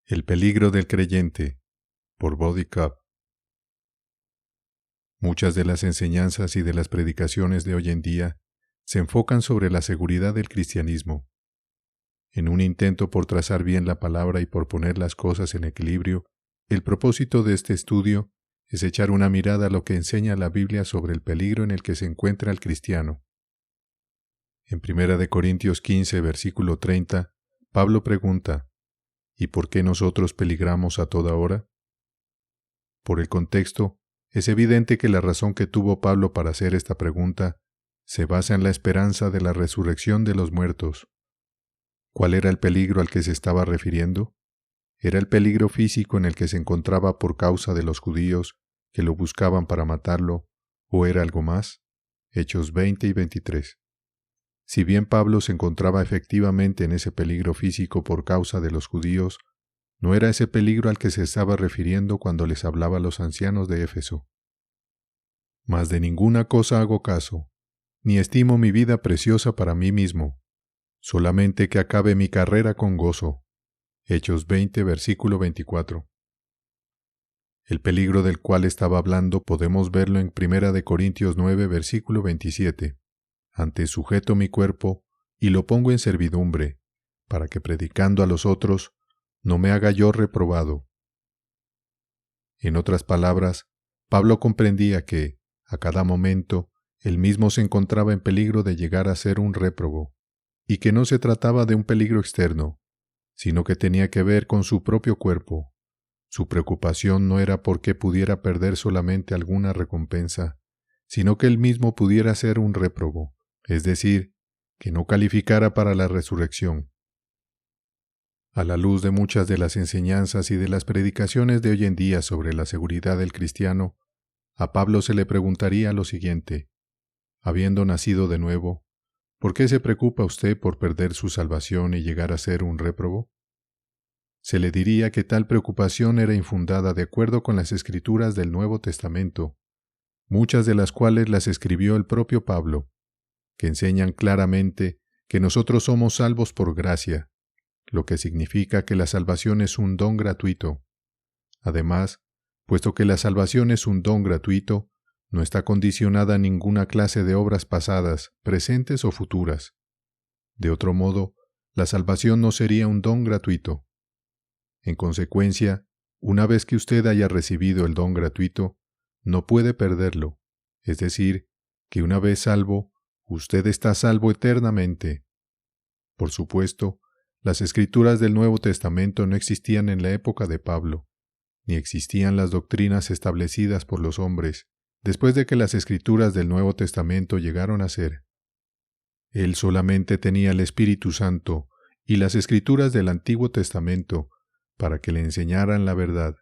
El peligro del creyente, por Body Cup. Muchas de las enseñanzas y de las predicaciones de hoy en día se enfocan sobre la seguridad del cristianismo. En un intento por trazar bien la palabra y por poner las cosas en equilibrio, el propósito de este estudio es echar una mirada a lo que enseña la Biblia sobre el peligro en el que se encuentra el cristiano. En 1 Corintios 15, versículo 30, Pablo pregunta: ¿y por qué nosotros peligramos a toda hora? Por el contexto, es evidente que la razón que tuvo Pablo para hacer esta pregunta se basa en la esperanza de la resurrección de los muertos. ¿Cuál era el peligro al que se estaba refiriendo? ¿Era el peligro físico en el que se encontraba por causa de los judíos que lo buscaban para matarlo, o era algo más? Hechos 20 y 23. Si bien Pablo se encontraba efectivamente en ese peligro físico por causa de los judíos, no era ese peligro al que se estaba refiriendo cuando les hablaba a los ancianos de Éfeso. Mas de ninguna cosa hago caso, ni estimo mi vida preciosa para mí mismo, solamente que acabe mi carrera con gozo. Hechos 20, versículo 24. El peligro del cual estaba hablando podemos verlo en 1 Corintios 9, versículo 27. Antes sujeto mi cuerpo y lo pongo en servidumbre, para que predicando a los otros, no me haga yo reprobado. En otras palabras, Pablo comprendía que, a cada momento, él mismo se encontraba en peligro de llegar a ser un réprobo, y que no se trataba de un peligro externo, sino que tenía que ver con su propio cuerpo. Su preocupación no era porque pudiera perder solamente alguna recompensa, sino que él mismo pudiera ser un réprobo, es decir, que no calificara para la resurrección. A la luz de muchas de las enseñanzas y de las predicaciones de hoy en día sobre la seguridad del cristiano, a Pablo se le preguntaría lo siguiente: habiendo nacido de nuevo, ¿por qué se preocupa usted por perder su salvación y llegar a ser un réprobo? Se le diría que tal preocupación era infundada de acuerdo con las Escrituras del Nuevo Testamento, muchas de las cuales las escribió el propio Pablo, que enseñan claramente que nosotros somos salvos por gracia, lo que significa que la salvación es un don gratuito. Además, puesto que la salvación es un don gratuito, no está condicionada a ninguna clase de obras pasadas, presentes o futuras. De otro modo, la salvación no sería un don gratuito. En consecuencia, una vez que usted haya recibido el don gratuito, no puede perderlo, es decir, que una vez salvo, usted está salvo eternamente. Por supuesto, las escrituras del Nuevo Testamento no existían en la época de Pablo, ni existían las doctrinas establecidas por los hombres, después de que las escrituras del Nuevo Testamento llegaron a ser. Él solamente tenía el Espíritu Santo y las escrituras del Antiguo Testamento para que le enseñaran la verdad.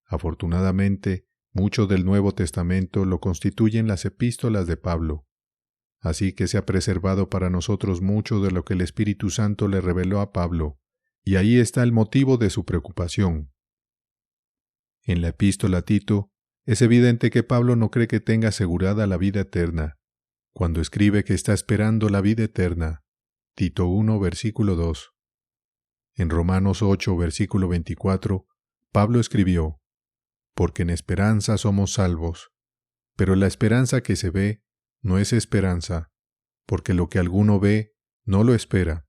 Afortunadamente, mucho del Nuevo Testamento lo constituyen las epístolas de Pablo, así que se ha preservado para nosotros mucho de lo que el Espíritu Santo le reveló a Pablo, y ahí está el motivo de su preocupación. En la epístola a Tito, es evidente que Pablo no cree que tenga asegurada la vida eterna, cuando escribe que está esperando la vida eterna. Tito 1, versículo 2. En Romanos 8, versículo 24, Pablo escribió: porque en esperanza somos salvos, pero la esperanza que se ve no es esperanza, porque lo que alguno ve no lo espera.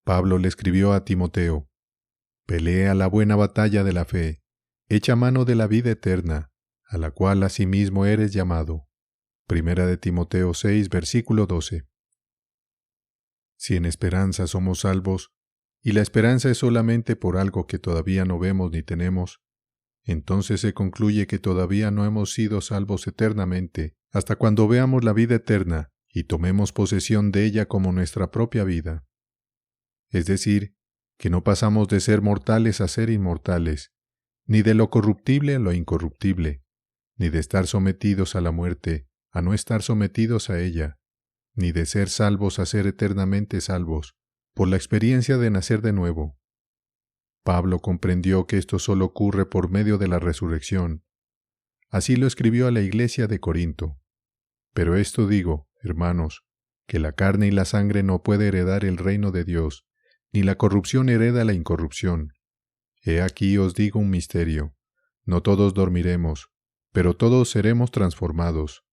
Pablo le escribió a Timoteo: pelea la buena batalla de la fe, echa mano de la vida eterna, a la cual asimismo eres llamado. 1 Timoteo 6, versículo 12. Si en esperanza somos salvos, y la esperanza es solamente por algo que todavía no vemos ni tenemos, entonces se concluye que todavía no hemos sido salvos eternamente, hasta cuando veamos la vida eterna y tomemos posesión de ella como nuestra propia vida. Es decir, que no pasamos de ser mortales a ser inmortales, ni de lo corruptible a lo incorruptible, ni de estar sometidos a la muerte a no estar sometidos a ella, ni de ser salvos a ser eternamente salvos, por la experiencia de nacer de nuevo. Pablo comprendió que esto solo ocurre por medio de la resurrección. Así lo escribió a la iglesia de Corinto. Pero esto digo, hermanos, que la carne y la sangre no puede heredar el reino de Dios, ni la corrupción hereda la incorrupción. He aquí os digo un misterio. No todos dormiremos, pero todos seremos transformados.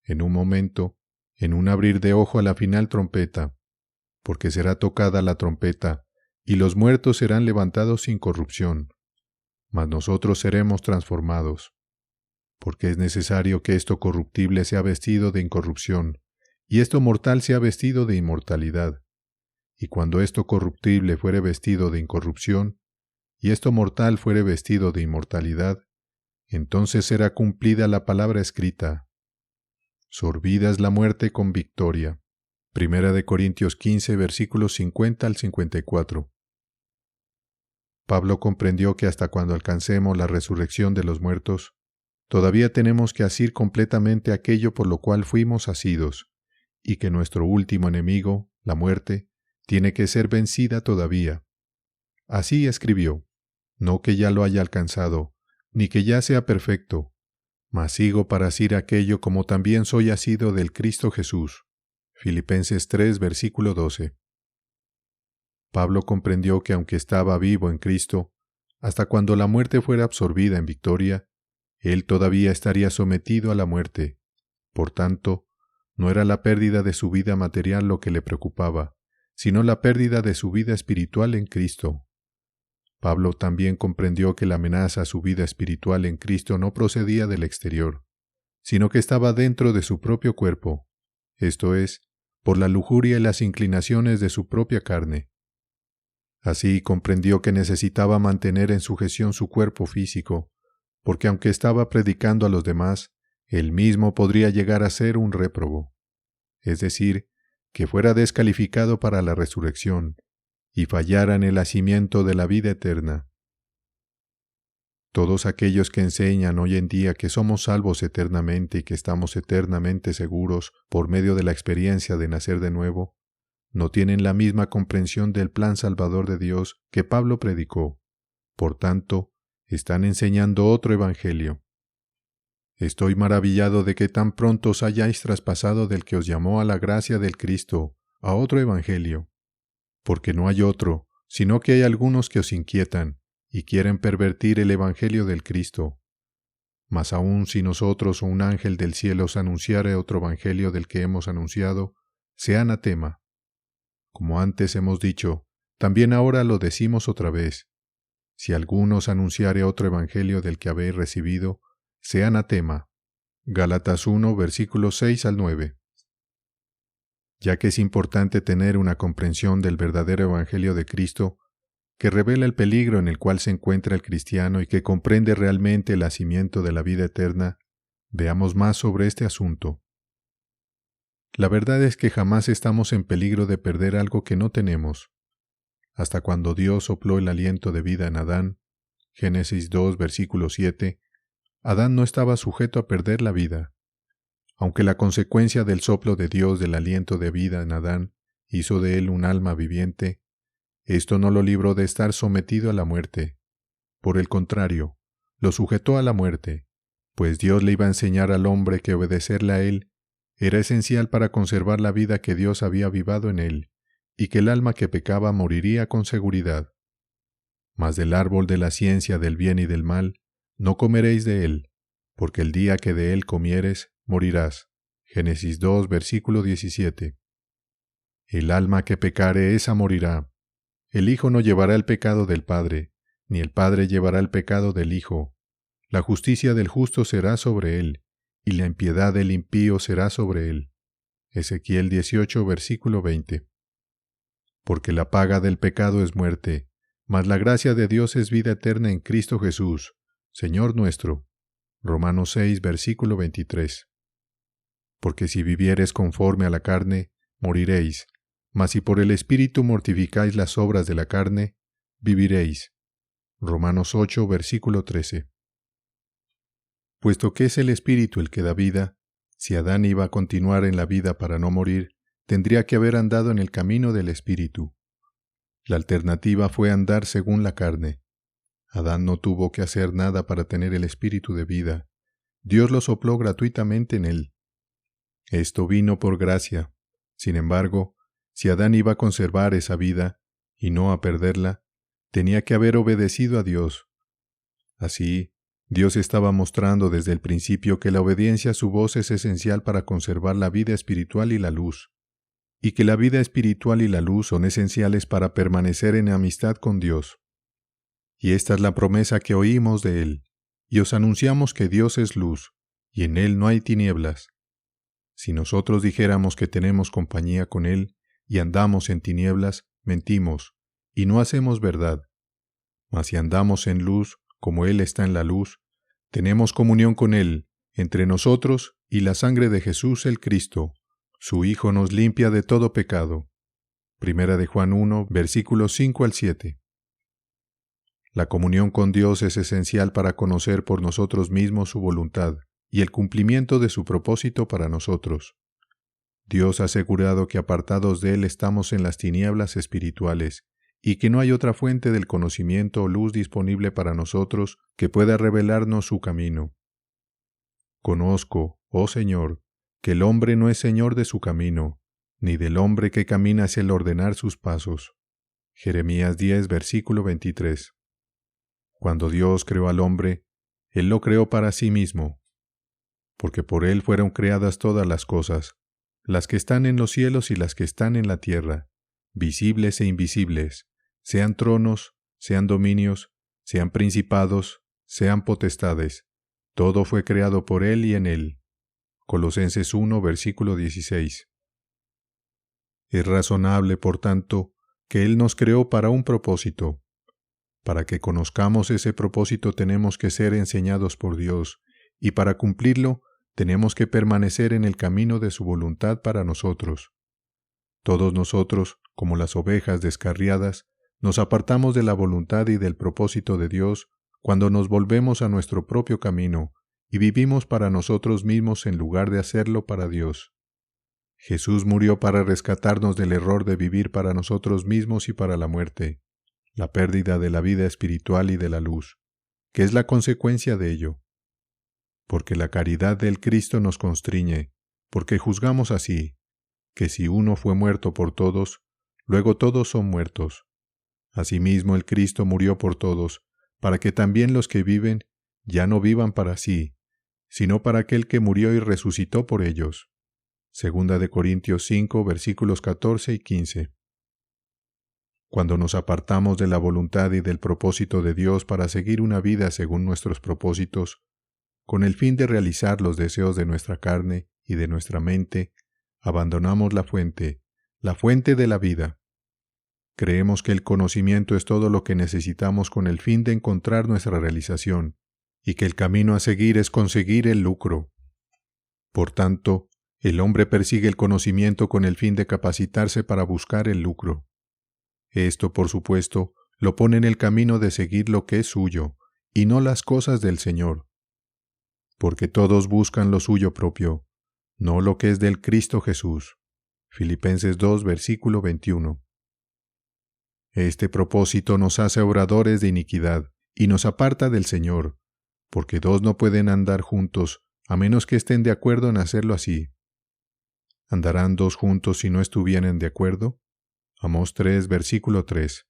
En un momento, en un abrir de ojo a la final trompeta, porque será tocada la trompeta, y los muertos serán levantados sin corrupción, mas nosotros seremos transformados. Porque es necesario que esto corruptible sea vestido de incorrupción, y esto mortal sea vestido de inmortalidad. Y cuando esto corruptible fuere vestido de incorrupción, y esto mortal fuere vestido de inmortalidad, entonces será cumplida la palabra escrita: sorbida es la muerte con victoria. 1 Corintios 15, versículos 50 al 54. Pablo comprendió que hasta cuando alcancemos la resurrección de los muertos, todavía tenemos que asir completamente aquello por lo cual fuimos asidos, y que nuestro último enemigo, la muerte, tiene que ser vencida todavía. Así escribió: no que ya lo haya alcanzado, ni que ya sea perfecto, mas sigo para asir aquello como también soy asido del Cristo Jesús. Filipenses 3, versículo 12. Pablo comprendió que aunque estaba vivo en Cristo, hasta cuando la muerte fuera absorbida en victoria, él todavía estaría sometido a la muerte. Por tanto, no era la pérdida de su vida material lo que le preocupaba, sino la pérdida de su vida espiritual en Cristo. Pablo también comprendió que la amenaza a su vida espiritual en Cristo no procedía del exterior, sino que estaba dentro de su propio cuerpo, esto es, por la lujuria y las inclinaciones de su propia carne. Así comprendió que necesitaba mantener en sujeción su cuerpo físico, porque aunque estaba predicando a los demás, él mismo podría llegar a ser un réprobo, es decir, que fuera descalificado para la resurrección, y fallara en el hacimiento de la vida eterna. Todos aquellos que enseñan hoy en día que somos salvos eternamente y que estamos eternamente seguros por medio de la experiencia de nacer de nuevo, no tienen la misma comprensión del plan salvador de Dios que Pablo predicó. Por tanto, están enseñando otro evangelio. Estoy maravillado de que tan pronto os hayáis traspasado del que os llamó a la gracia del Cristo a otro evangelio, porque no hay otro, sino que hay algunos que os inquietan y quieren pervertir el evangelio del Cristo. Mas aun si nosotros o un ángel del cielo os anunciare otro evangelio del que hemos anunciado, sea anatema. Como antes hemos dicho, también ahora lo decimos otra vez: si alguno os anunciare otro evangelio del que habéis recibido, sea anatema. Gálatas 1, versículos 6 al 9. Ya que es importante tener una comprensión del verdadero evangelio de Cristo, que revela el peligro en el cual se encuentra el cristiano y que comprende realmente el hacimiento de la vida eterna, veamos más sobre este asunto. La verdad es que jamás estamos en peligro de perder algo que no tenemos. Hasta cuando Dios sopló el aliento de vida en Adán, Génesis 2, versículo 7, Adán no estaba sujeto a perder la vida. Aunque la consecuencia del soplo de Dios del aliento de vida en Adán hizo de él un alma viviente, esto no lo libró de estar sometido a la muerte. Por el contrario, lo sujetó a la muerte, pues Dios le iba a enseñar al hombre que obedecerle a él era esencial para conservar la vida que Dios había avivado en él, y que el alma que pecaba moriría con seguridad. Mas del árbol de la ciencia del bien y del mal no comeréis de él, porque el día que de él comieres, morirás. Génesis 2, versículo 17. El alma que pecare, esa morirá. El Hijo no llevará el pecado del Padre, ni el Padre llevará el pecado del Hijo. La justicia del justo será sobre él, y la impiedad del impío será sobre él. Ezequiel 18, versículo 20. Porque la paga del pecado es muerte, mas la gracia de Dios es vida eterna en Cristo Jesús, Señor nuestro. Romanos 6, versículo 23. Porque si vivieres conforme a la carne, moriréis, mas si por el Espíritu mortificáis las obras de la carne, viviréis. Romanos 8, versículo 13. Puesto que es el Espíritu el que da vida, si Adán iba a continuar en la vida para no morir, tendría que haber andado en el camino del Espíritu. La alternativa fue andar según la carne. Adán no tuvo que hacer nada para tener el Espíritu de vida. Dios lo sopló gratuitamente en él. Esto vino por gracia. Sin embargo, si Adán iba a conservar esa vida, y no a perderla, tenía que haber obedecido a Dios. Así, Dios estaba mostrando desde el principio que la obediencia a su voz es esencial para conservar la vida espiritual y la luz, y que la vida espiritual y la luz son esenciales para permanecer en amistad con Dios. Y esta es la promesa que oímos de Él, y os anunciamos que Dios es luz, y en Él no hay tinieblas. Si nosotros dijéramos que tenemos compañía con Él, y andamos en tinieblas, mentimos, y no hacemos verdad. Mas si andamos en luz, como Él está en la luz, tenemos comunión con Él, entre nosotros, y la sangre de Jesús el Cristo, su Hijo, nos limpia de todo pecado. Primera de Juan 1, versículos 5 al 7. La comunión con Dios es esencial para conocer por nosotros mismos su voluntad y el cumplimiento de su propósito para nosotros. Dios ha asegurado que apartados de Él estamos en las tinieblas espirituales y que no hay otra fuente del conocimiento o luz disponible para nosotros que pueda revelarnos su camino. Conozco, oh Señor, que el hombre no es señor de su camino, ni del hombre que camina hacia el ordenar sus pasos. Jeremías 10, versículo 23. Cuando Dios creó al hombre, Él lo creó para sí mismo, porque por Él fueron creadas todas las cosas, las que están en los cielos y las que están en la tierra, visibles e invisibles, sean tronos, sean dominios, sean principados, sean potestades. Todo fue creado por Él y en Él. Colosenses 1, versículo 16. Es razonable, por tanto, que Él nos creó para un propósito. Para que conozcamos ese propósito tenemos que ser enseñados por Dios, y para cumplirlo tenemos que permanecer en el camino de su voluntad para nosotros. Todos nosotros, como las ovejas descarriadas, nos apartamos de la voluntad y del propósito de Dios cuando nos volvemos a nuestro propio camino y vivimos para nosotros mismos en lugar de hacerlo para Dios. Jesús murió para rescatarnos del error de vivir para nosotros mismos y para la muerte, la pérdida de la vida espiritual y de la luz, que es la consecuencia de ello. Porque la caridad del Cristo nos constriñe, porque juzgamos así, que si uno fue muerto por todos, luego todos son muertos. Asimismo el Cristo murió por todos, para que también los que viven ya no vivan para sí, sino para aquel que murió y resucitó por ellos. Segunda de Corintios 5, versículos 14 y 15. Cuando nos apartamos de la voluntad y del propósito de Dios para seguir una vida según nuestros propósitos, con el fin de realizar los deseos de nuestra carne y de nuestra mente, abandonamos la fuente de la vida. Creemos que el conocimiento es todo lo que necesitamos con el fin de encontrar nuestra realización, y que el camino a seguir es conseguir el lucro. Por tanto, el hombre persigue el conocimiento con el fin de capacitarse para buscar el lucro. Esto, por supuesto, lo pone en el camino de seguir lo que es suyo, y no las cosas del Señor. Porque todos buscan lo suyo propio, no lo que es del Cristo Jesús. Filipenses 2, versículo 21. Este propósito nos hace obradores de iniquidad y nos aparta del Señor, porque dos no pueden andar juntos a menos que estén de acuerdo en hacerlo así. ¿Andarán dos juntos si no estuvieren de acuerdo? Amós 3, versículo 3.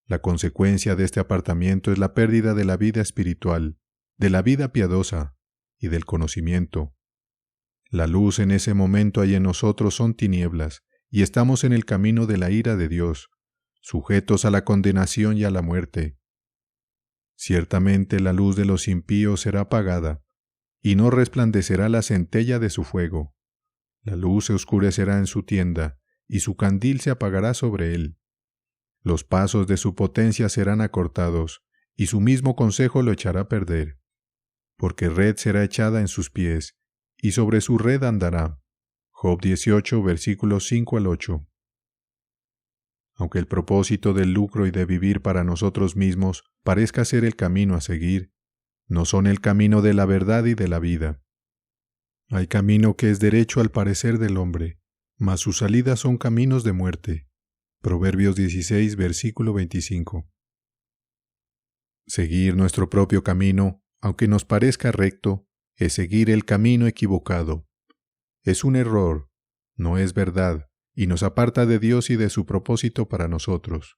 La consecuencia de este apartamiento es la pérdida de la vida espiritual, de la vida piadosa y del conocimiento. La luz en ese momento hay en nosotros son tinieblas, y estamos en el camino de la ira de Dios, sujetos a la condenación y a la muerte. Ciertamente la luz de los impíos será apagada, y no resplandecerá la centella de su fuego. La luz se oscurecerá en su tienda, y su candil se apagará sobre él. Los pasos de su potencia serán acortados, y su mismo consejo lo echará a perder. Porque red será echada en sus pies, y sobre su red andará. Job 18, versículos 5 al 8. Aunque el propósito del lucro y de vivir para nosotros mismos parezca ser el camino a seguir, no son el camino de la verdad y de la vida. Hay camino que es derecho al parecer del hombre, mas sus salidas son caminos de muerte. Proverbios 16, versículo 25. Seguir nuestro propio camino, aunque nos parezca recto, es seguir el camino equivocado. Es un error, no es verdad, y nos aparta de Dios y de su propósito para nosotros.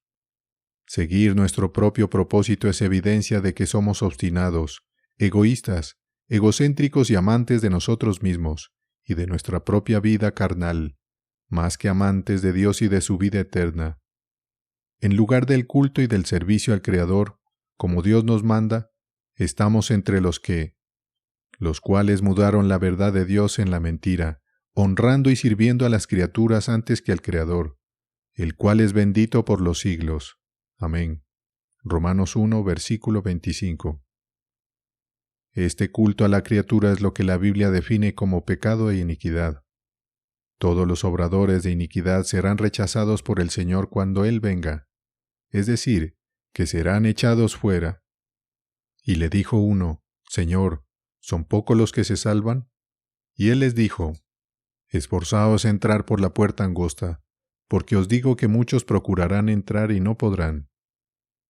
Seguir nuestro propio propósito es evidencia de que somos obstinados, egoístas, egocéntricos y amantes de nosotros mismos y de nuestra propia vida carnal, más que amantes de Dios y de su vida eterna. En lugar del culto y del servicio al Creador, como Dios nos manda, estamos entre los cuales mudaron la verdad de Dios en la mentira, honrando y sirviendo a las criaturas antes que al Creador, el cual es bendito por los siglos. Amén. Romanos 1, versículo 25. Este culto a la criatura es lo que la Biblia define como pecado e iniquidad. Todos los obradores de iniquidad serán rechazados por el Señor cuando Él venga, es decir, que serán echados fuera. Y le dijo uno, Señor, ¿son pocos los que se salvan? Y Él les dijo, esforzaos a entrar por la puerta angosta, porque os digo que muchos procurarán entrar y no podrán.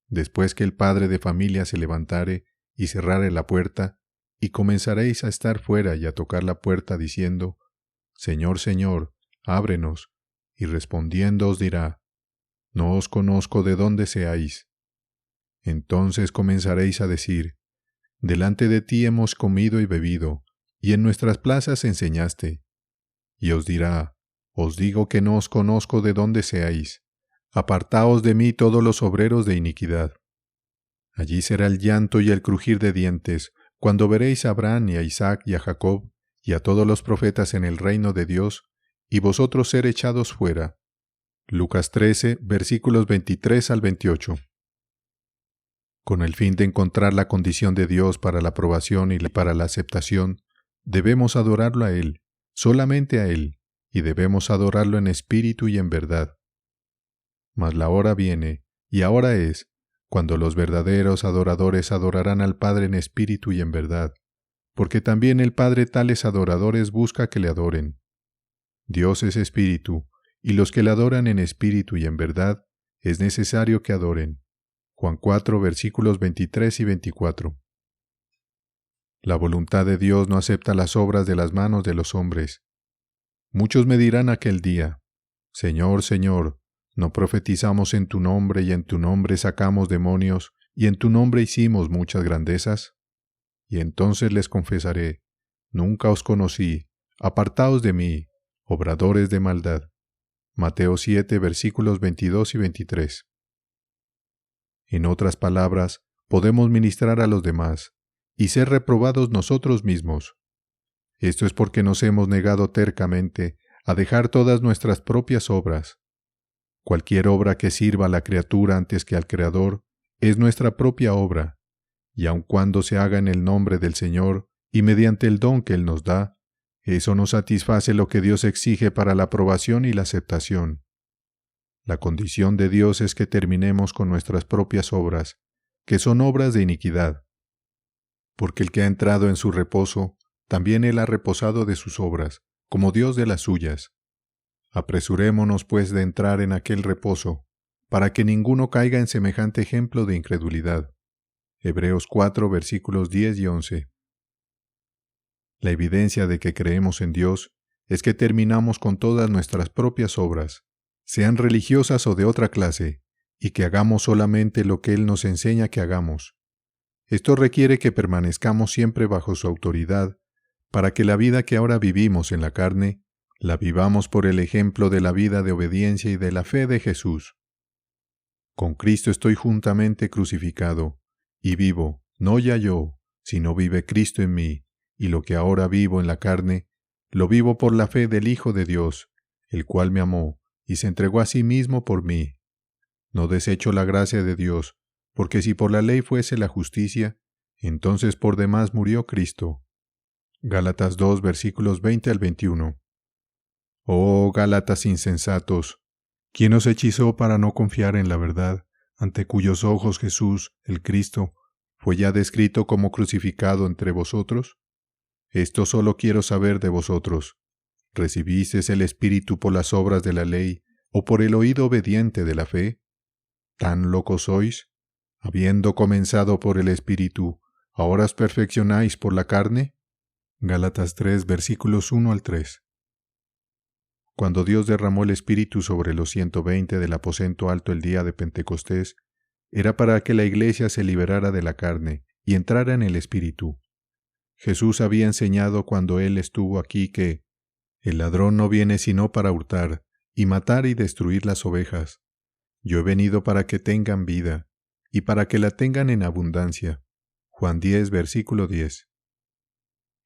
Después que el padre de familia se levantare y cerrare la puerta, y comenzaréis a estar fuera y a tocar la puerta diciendo, Señor, Señor, ábrenos, y respondiendo os dirá, no os conozco de dónde seáis. Entonces comenzaréis a decir, delante de ti hemos comido y bebido, y en nuestras plazas enseñaste. Y os dirá, os digo que no os conozco de dónde seáis, apartaos de mí todos los obreros de iniquidad. Allí será el llanto y el crujir de dientes, cuando veréis a Abraham y a Isaac y a Jacob, y a todos los profetas en el reino de Dios, y vosotros ser echados fuera. Lucas 13, versículos 23 al 28. Con el fin de encontrar la condición de Dios para la aprobación y para la aceptación, debemos adorarlo a Él, solamente a Él, y debemos adorarlo en espíritu y en verdad. Mas la hora viene, y ahora es, cuando los verdaderos adoradores adorarán al Padre en espíritu y en verdad, porque también el Padre tales adoradores busca que le adoren. Dios es espíritu, y los que le adoran en espíritu y en verdad, es necesario que adoren. Juan 4, versículos 23 y 24. La voluntad de Dios no acepta las obras de las manos de los hombres. Muchos me dirán aquel día, Señor, Señor, ¿no profetizamos en tu nombre y en tu nombre sacamos demonios y en tu nombre hicimos muchas grandezas? Y entonces les confesaré, nunca os conocí, apartaos de mí, obradores de maldad. Mateo 7, versículos 22 y 23. En otras palabras, podemos ministrar a los demás y ser reprobados nosotros mismos. Esto es porque nos hemos negado tercamente a dejar todas nuestras propias obras. Cualquier obra que sirva a la criatura antes que al Creador es nuestra propia obra, y aun cuando se haga en el nombre del Señor y mediante el don que Él nos da, eso no satisface lo que Dios exige para la aprobación y la aceptación. La condición de Dios es que terminemos con nuestras propias obras, que son obras de iniquidad. Porque el que ha entrado en su reposo, también Él ha reposado de sus obras, como Dios de las suyas. Apresurémonos pues de entrar en aquel reposo, para que ninguno caiga en semejante ejemplo de incredulidad. Hebreos 4, versículos 10 y 11. La evidencia de que creemos en Dios es que terminamos con todas nuestras propias obras, sean religiosas o de otra clase, y que hagamos solamente lo que Él nos enseña que hagamos. Esto requiere que permanezcamos siempre bajo su autoridad, para que la vida que ahora vivimos en la carne, la vivamos por el ejemplo de la vida de obediencia y de la fe de Jesús. Con Cristo estoy juntamente crucificado, y vivo, no ya yo, sino vive Cristo en mí, y lo que ahora vivo en la carne, lo vivo por la fe del Hijo de Dios, el cual me amó, y se entregó a sí mismo por mí. No desecho la gracia de Dios, porque si por la ley fuese la justicia, entonces por demás murió Cristo. Gálatas 2, versículos 20 al 21. Oh Gálatas insensatos, ¿quién os hechizó para no confiar en la verdad, ante cuyos ojos Jesús, el Cristo, fue ya descrito como crucificado entre vosotros? Esto solo quiero saber de vosotros. ¿Recibisteis el Espíritu por las obras de la ley o por el oído obediente de la fe? ¿Tan locos sois? Habiendo comenzado por el Espíritu, ¿ahora os perfeccionáis por la carne? Gálatas 3, versículos 1 al 3. cuando Dios derramó el Espíritu sobre los 120 del aposento alto el día de Pentecostés, era para que la iglesia se liberara de la carne y entrara en el Espíritu. Jesús había enseñado cuando Él estuvo aquí que el ladrón no viene sino para hurtar, y matar y destruir las ovejas. Yo he venido para que tengan vida, y para que la tengan en abundancia. Juan 10, versículo 10.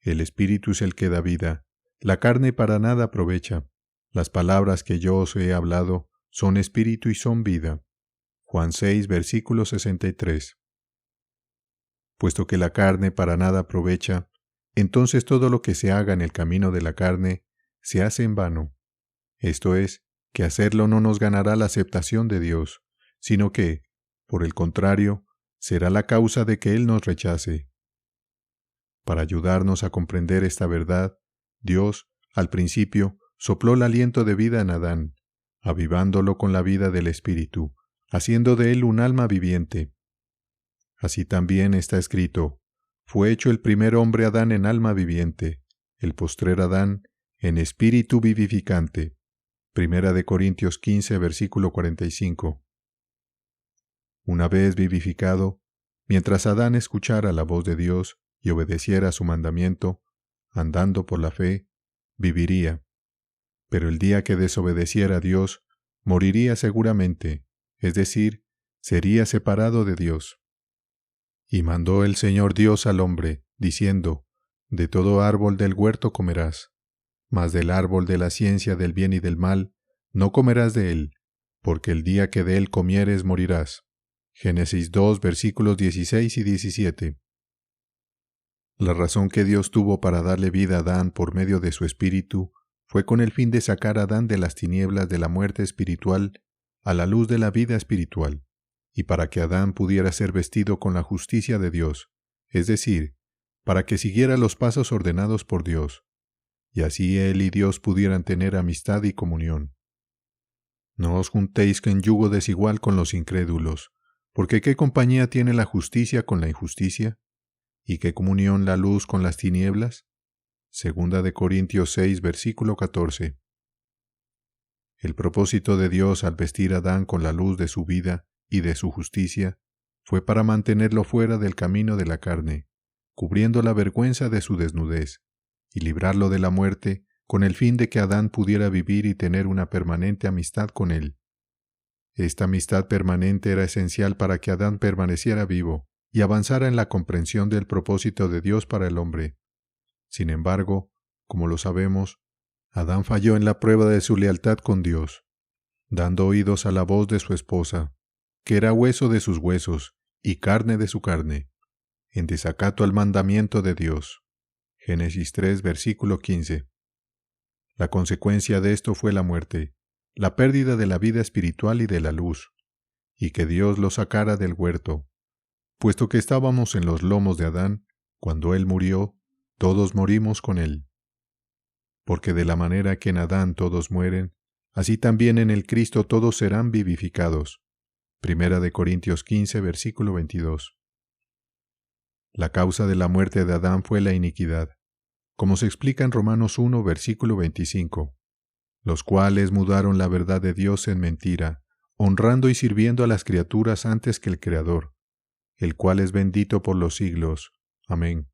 El Espíritu es el que da vida, la carne para nada aprovecha. Las palabras que yo os he hablado son espíritu y son vida. Juan 6, versículo 63. Puesto que la carne para nada aprovecha, entonces todo lo que se haga en el camino de la carne se hace en vano. Esto es, que hacerlo no nos ganará la aceptación de Dios, sino que, por el contrario, será la causa de que Él nos rechace. Para ayudarnos a comprender esta verdad, Dios, al principio, sopló el aliento de vida en Adán, avivándolo con la vida del Espíritu, haciendo de él un alma viviente. Así también está escrito: fue hecho el primer hombre Adán en alma viviente, el postrer Adán en espíritu vivificante. Primera de Corintios 15, versículo 45. Una vez vivificado, mientras Adán escuchara la voz de Dios y obedeciera su mandamiento, andando por la fe, viviría. Pero el día que desobedeciera a Dios, moriría seguramente, es decir, sería separado de Dios. Y mandó el Señor Dios al hombre, diciendo: de todo árbol del huerto comerás, mas del árbol de la ciencia del bien y del mal no comerás de él, porque el día que de él comieres morirás. Génesis 2, versículos 16 y 17. La razón que Dios tuvo para darle vida a Adán por medio de su Espíritu fue con el fin de sacar a Adán de las tinieblas de la muerte espiritual a la luz de la vida espiritual, y para que Adán pudiera ser vestido con la justicia de Dios, es decir, para que siguiera los pasos ordenados por Dios, y así él y Dios pudieran tener amistad y comunión. No os juntéis en yugo desigual con los incrédulos, porque ¿qué compañía tiene la justicia con la injusticia? ¿Y qué comunión la luz con las tinieblas? Segunda de Corintios 6, versículo 14. El propósito de Dios al vestir a Adán con la luz de su vida y de su justicia fue para mantenerlo fuera del camino de la carne, cubriendo la vergüenza de su desnudez, y librarlo de la muerte con el fin de que Adán pudiera vivir y tener una permanente amistad con él. Esta amistad permanente era esencial para que Adán permaneciera vivo y avanzara en la comprensión del propósito de Dios para el hombre. Sin embargo, como lo sabemos, Adán falló en la prueba de su lealtad con Dios, dando oídos a la voz de su esposa, que era hueso de sus huesos y carne de su carne, en desacato al mandamiento de Dios. Génesis 3, versículo 15. La consecuencia de esto fue la muerte, la pérdida de la vida espiritual y de la luz, y que Dios lo sacara del huerto. Puesto que estábamos en los lomos de Adán, cuando él murió, todos morimos con él. Porque de la manera que en Adán todos mueren, así también en el Cristo todos serán vivificados. Primera de Corintios 15, versículo 22. La causa de la muerte de Adán fue la iniquidad, como se explica en Romanos 1, versículo 25, los cuales mudaron la verdad de Dios en mentira, honrando y sirviendo a las criaturas antes que el Creador, el cual es bendito por los siglos. Amén.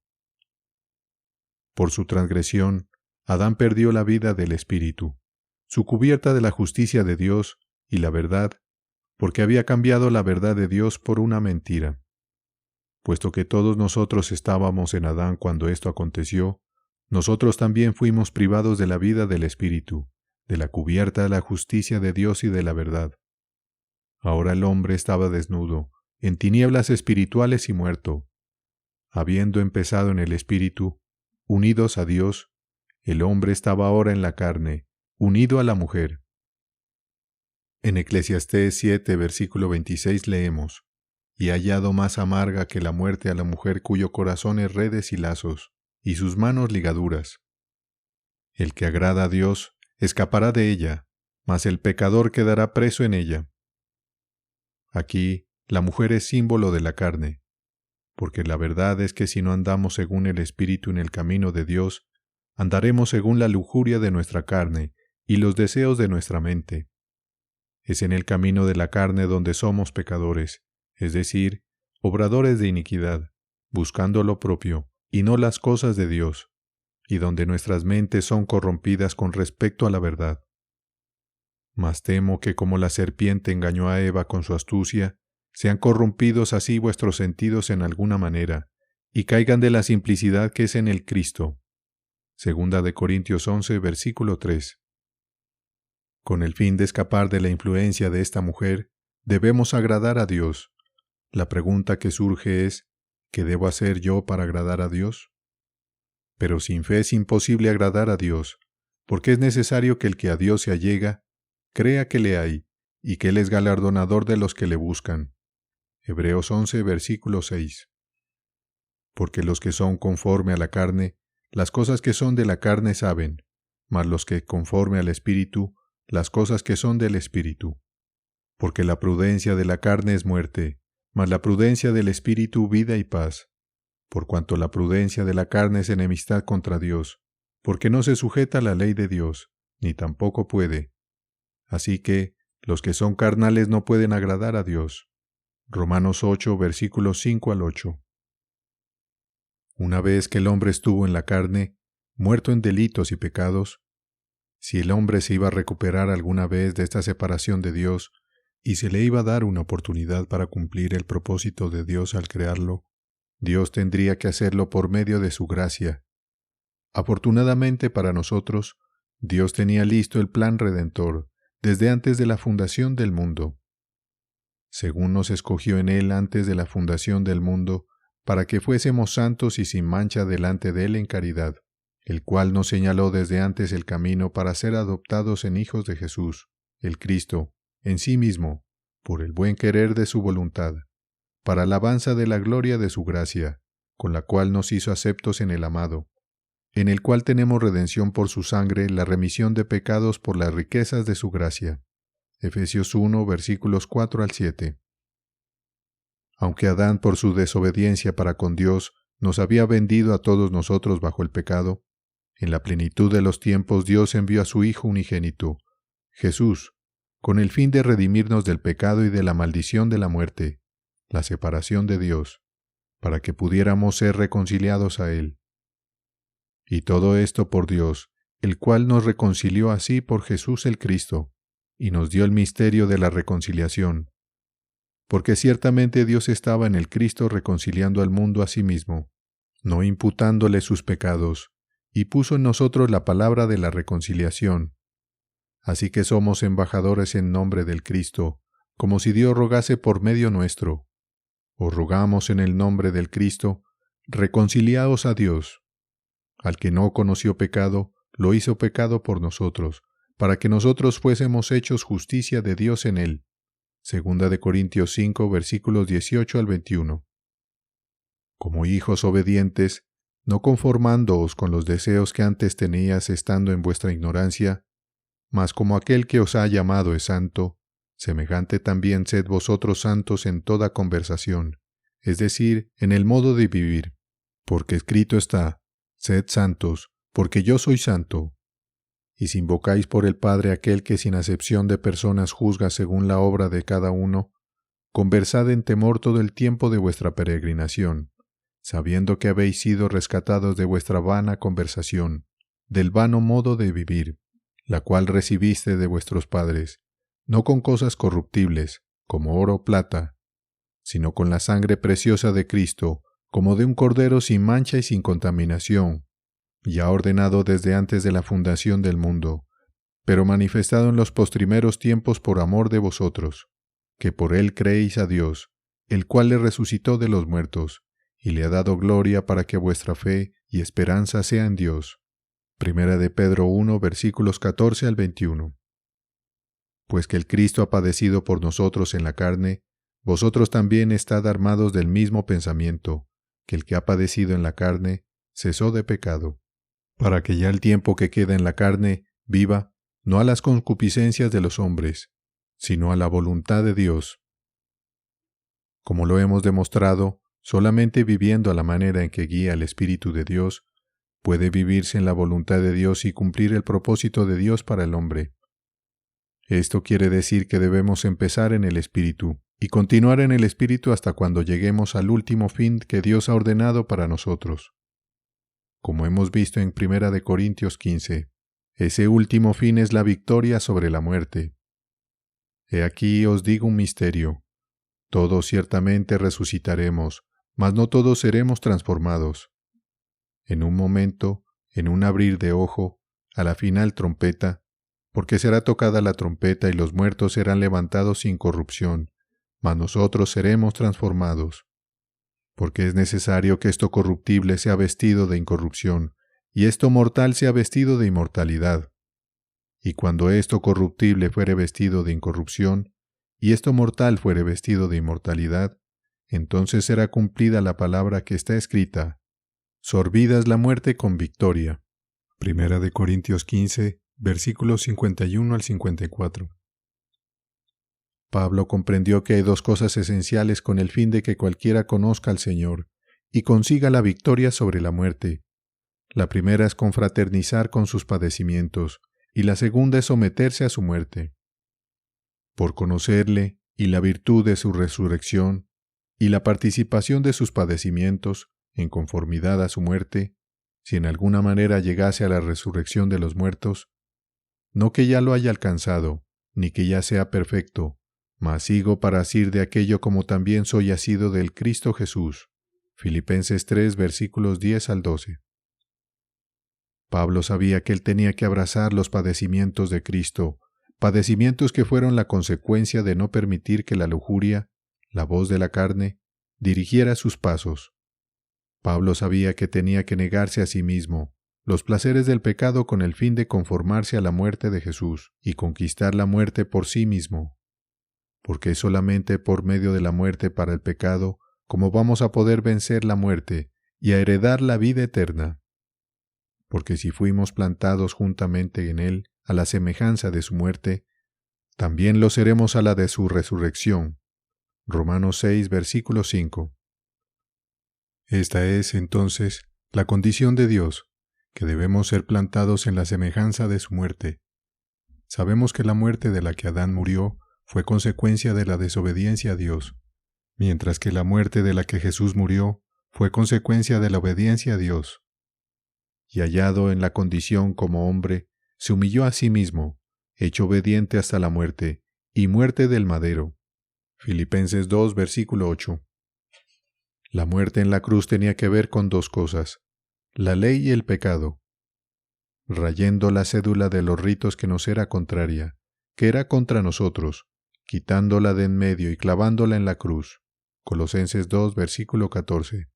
Por su transgresión, Adán perdió la vida del Espíritu, su cubierta de la justicia de Dios y la verdad, porque había cambiado la verdad de Dios por una mentira. Puesto que todos nosotros estábamos en Adán cuando esto aconteció, nosotros también fuimos privados de la vida del Espíritu, de la cubierta de la justicia de Dios y de la verdad. Ahora el hombre estaba desnudo, en tinieblas espirituales y muerto. Habiendo empezado en el Espíritu, unidos a Dios, el hombre estaba ahora en la carne, unido a la mujer. En Eclesiastés 7, versículo 26 leemos: y hallado más amarga que la muerte a la mujer cuyo corazón es redes y lazos, y sus manos ligaduras. El que agrada a Dios escapará de ella, mas el pecador quedará preso en ella. Aquí, la mujer es símbolo de la carne, porque la verdad es que si no andamos según el Espíritu en el camino de Dios, andaremos según la lujuria de nuestra carne, y los deseos de nuestra mente. Es en el camino de la carne donde somos pecadores, es decir, obradores de iniquidad, buscando lo propio y no las cosas de Dios, y donde nuestras mentes son corrompidas con respecto a la verdad. Mas temo que como la serpiente engañó a Eva con su astucia, sean corrompidos así vuestros sentidos en alguna manera, y caigan de la simplicidad que es en el Cristo. Segunda de Corintios 11, versículo 3. Con el fin de escapar de la influencia de esta mujer, debemos agradar a Dios. La pregunta que surge es, ¿qué debo hacer yo para agradar a Dios? Pero sin fe es imposible agradar a Dios, porque es necesario que el que a Dios se allega, crea que le hay, y que Él es galardonador de los que le buscan. Hebreos 11, versículo 6. Porque los que son conforme a la carne, las cosas que son de la carne saben, mas los que conforme al Espíritu, las cosas que son del Espíritu. Porque la prudencia de la carne es muerte, mas la prudencia del Espíritu vida y paz. Por cuanto la prudencia de la carne es enemistad contra Dios, porque no se sujeta a la ley de Dios, ni tampoco puede. Así que los que son carnales no pueden agradar a Dios. Romanos 8, versículos 5 al 8. Una vez que el hombre estuvo en la carne, muerto en delitos y pecados, si el hombre se iba a recuperar alguna vez de esta separación de Dios y se le iba a dar una oportunidad para cumplir el propósito de Dios al crearlo, Dios tendría que hacerlo por medio de su gracia. Afortunadamente para nosotros, Dios tenía listo el plan redentor desde antes de la fundación del mundo. Según nos escogió en Él antes de la fundación del mundo, para que fuésemos santos y sin mancha delante de Él en caridad, el cual nos señaló desde antes el camino para ser adoptados en hijos de Jesús, el Cristo, en sí mismo, por el buen querer de su voluntad, para alabanza de la gloria de su gracia, con la cual nos hizo aceptos en el amado, en el cual tenemos redención por su sangre, la remisión de pecados por las riquezas de su gracia. Efesios 1, versículos 4 al 7. Aunque Adán por su desobediencia para con Dios nos había vendido a todos nosotros bajo el pecado, en la plenitud de los tiempos Dios envió a su Hijo unigénito, Jesús, con el fin de redimirnos del pecado y de la maldición de la muerte, la separación de Dios, para que pudiéramos ser reconciliados a Él. Y todo esto por Dios, el cual nos reconcilió así por Jesús el Cristo, y nos dio el misterio de la reconciliación. Porque ciertamente Dios estaba en el Cristo reconciliando al mundo a sí mismo, no imputándole sus pecados, y puso en nosotros la palabra de la reconciliación. Así que somos embajadores en nombre del Cristo, como si Dios rogase por medio nuestro. Os rogamos en el nombre del Cristo, reconciliaos a Dios. Al que no conoció pecado, lo hizo pecado por nosotros, para que nosotros fuésemos hechos justicia de Dios en él. Segunda de Corintios 5, versículos 18 al 21. Como hijos obedientes, no conformándoos con los deseos que antes tenías estando en vuestra ignorancia, mas como aquel que os ha llamado es santo, semejante también sed vosotros santos en toda conversación, es decir, en el modo de vivir, porque escrito está, sed santos, porque yo soy santo. Y si invocáis por el Padre aquel que sin acepción de personas juzga según la obra de cada uno, conversad en temor todo el tiempo de vuestra peregrinación, sabiendo que habéis sido rescatados de vuestra vana conversación, del vano modo de vivir, la cual recibiste de vuestros padres, no con cosas corruptibles, como oro o plata, sino con la sangre preciosa de Cristo, como de un cordero sin mancha y sin contaminación, ya ordenado desde antes de la fundación del mundo, pero manifestado en los postrimeros tiempos por amor de vosotros, que por él creéis a Dios, el cual le resucitó de los muertos, y le ha dado gloria para que vuestra fe y esperanza sea en Dios. Primera de Pedro 1, versículos 14 al 21. Pues que el Cristo ha padecido por nosotros en la carne, vosotros también estad armados del mismo pensamiento, que el que ha padecido en la carne, cesó de pecado, para que ya el tiempo que queda en la carne viva, no a las concupiscencias de los hombres, sino a la voluntad de Dios. Como lo hemos demostrado, solamente viviendo a la manera en que guía el Espíritu de Dios, puede vivirse en la voluntad de Dios y cumplir el propósito de Dios para el hombre. Esto quiere decir que debemos empezar en el Espíritu y continuar en el Espíritu hasta cuando lleguemos al último fin que Dios ha ordenado para nosotros. Como hemos visto en 1 Corintios 15, ese último fin es la victoria sobre la muerte. He aquí os digo un misterio. Todos ciertamente resucitaremos, mas no todos seremos transformados. En un momento, en un abrir de ojo, a la final trompeta, porque será tocada la trompeta y los muertos serán levantados sin corrupción, mas nosotros seremos transformados. Porque es necesario que esto corruptible sea vestido de incorrupción, y esto mortal sea vestido de inmortalidad. Y cuando esto corruptible fuere vestido de incorrupción, y esto mortal fuere vestido de inmortalidad, entonces será cumplida la palabra que está escrita: sorbidas la muerte con victoria. 1 Corintios 15, versículos 51 al 54. Pablo comprendió que hay dos cosas esenciales con el fin de que cualquiera conozca al Señor y consiga la victoria sobre la muerte. La primera es confraternizar con sus padecimientos, y la segunda es someterse a su muerte. Por conocerle y la virtud de su resurrección, y la participación de sus padecimientos, en conformidad a su muerte, si en alguna manera llegase a la resurrección de los muertos, no que ya lo haya alcanzado, ni que ya sea perfecto, mas sigo para asir de aquello como también soy asido del Cristo Jesús. Filipenses 3, versículos 10 al 12. Pablo sabía que él tenía que abrazar los padecimientos de Cristo, padecimientos que fueron la consecuencia de no permitir que la lujuria, la voz de la carne, dirigiera sus pasos. Pablo sabía que tenía que negarse a sí mismo, los placeres del pecado con el fin de conformarse a la muerte de Jesús y conquistar la muerte por sí mismo. Porque es solamente por medio de la muerte para el pecado como vamos a poder vencer la muerte y a heredar la vida eterna. Porque si fuimos plantados juntamente en Él a la semejanza de su muerte, también lo seremos a la de su resurrección. Romanos 6, versículo 5. Esta es, entonces, la condición de Dios, que debemos ser plantados en la semejanza de su muerte. Sabemos que la muerte de la que Adán murió fue consecuencia de la desobediencia a Dios, mientras que la muerte de la que Jesús murió fue consecuencia de la obediencia a Dios. Y hallado en la condición como hombre, se humilló a sí mismo, hecho obediente hasta la muerte, y muerte del madero. Filipenses 2, versículo 8. La muerte en la cruz tenía que ver con dos cosas: la ley y el pecado. Rayendo la cédula de los ritos que nos era contraria, que era contra nosotros, quitándola de en medio y clavándola en la cruz. Colosenses 2, versículo 14.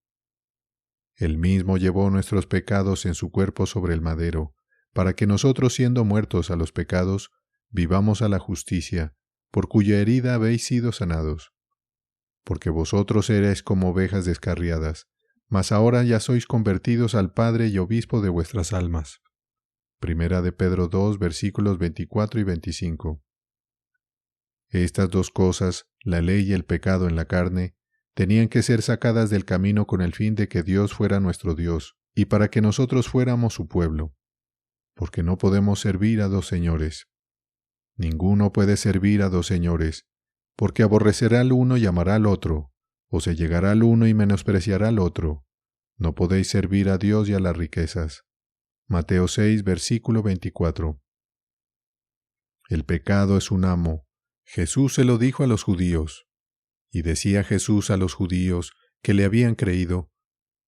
Él mismo llevó nuestros pecados en su cuerpo sobre el madero, para que nosotros, siendo muertos a los pecados, vivamos a la justicia, por cuya herida habéis sido sanados. Porque vosotros erais como ovejas descarriadas, mas ahora ya sois convertidos al Padre y Obispo de vuestras almas. Primera de Pedro 2, versículos 24 y 25. Estas dos cosas, la ley y el pecado en la carne, tenían que ser sacadas del camino con el fin de que Dios fuera nuestro Dios, y para que nosotros fuéramos su pueblo. Porque no podemos servir a dos señores. Ninguno puede servir a dos señores, porque aborrecerá al uno y amará al otro, o se llegará al uno y menospreciará al otro. No podéis servir a Dios y a las riquezas. Mateo 6, versículo 24. El pecado es un amo. Jesús se lo dijo a los judíos. Y decía Jesús a los judíos que le habían creído: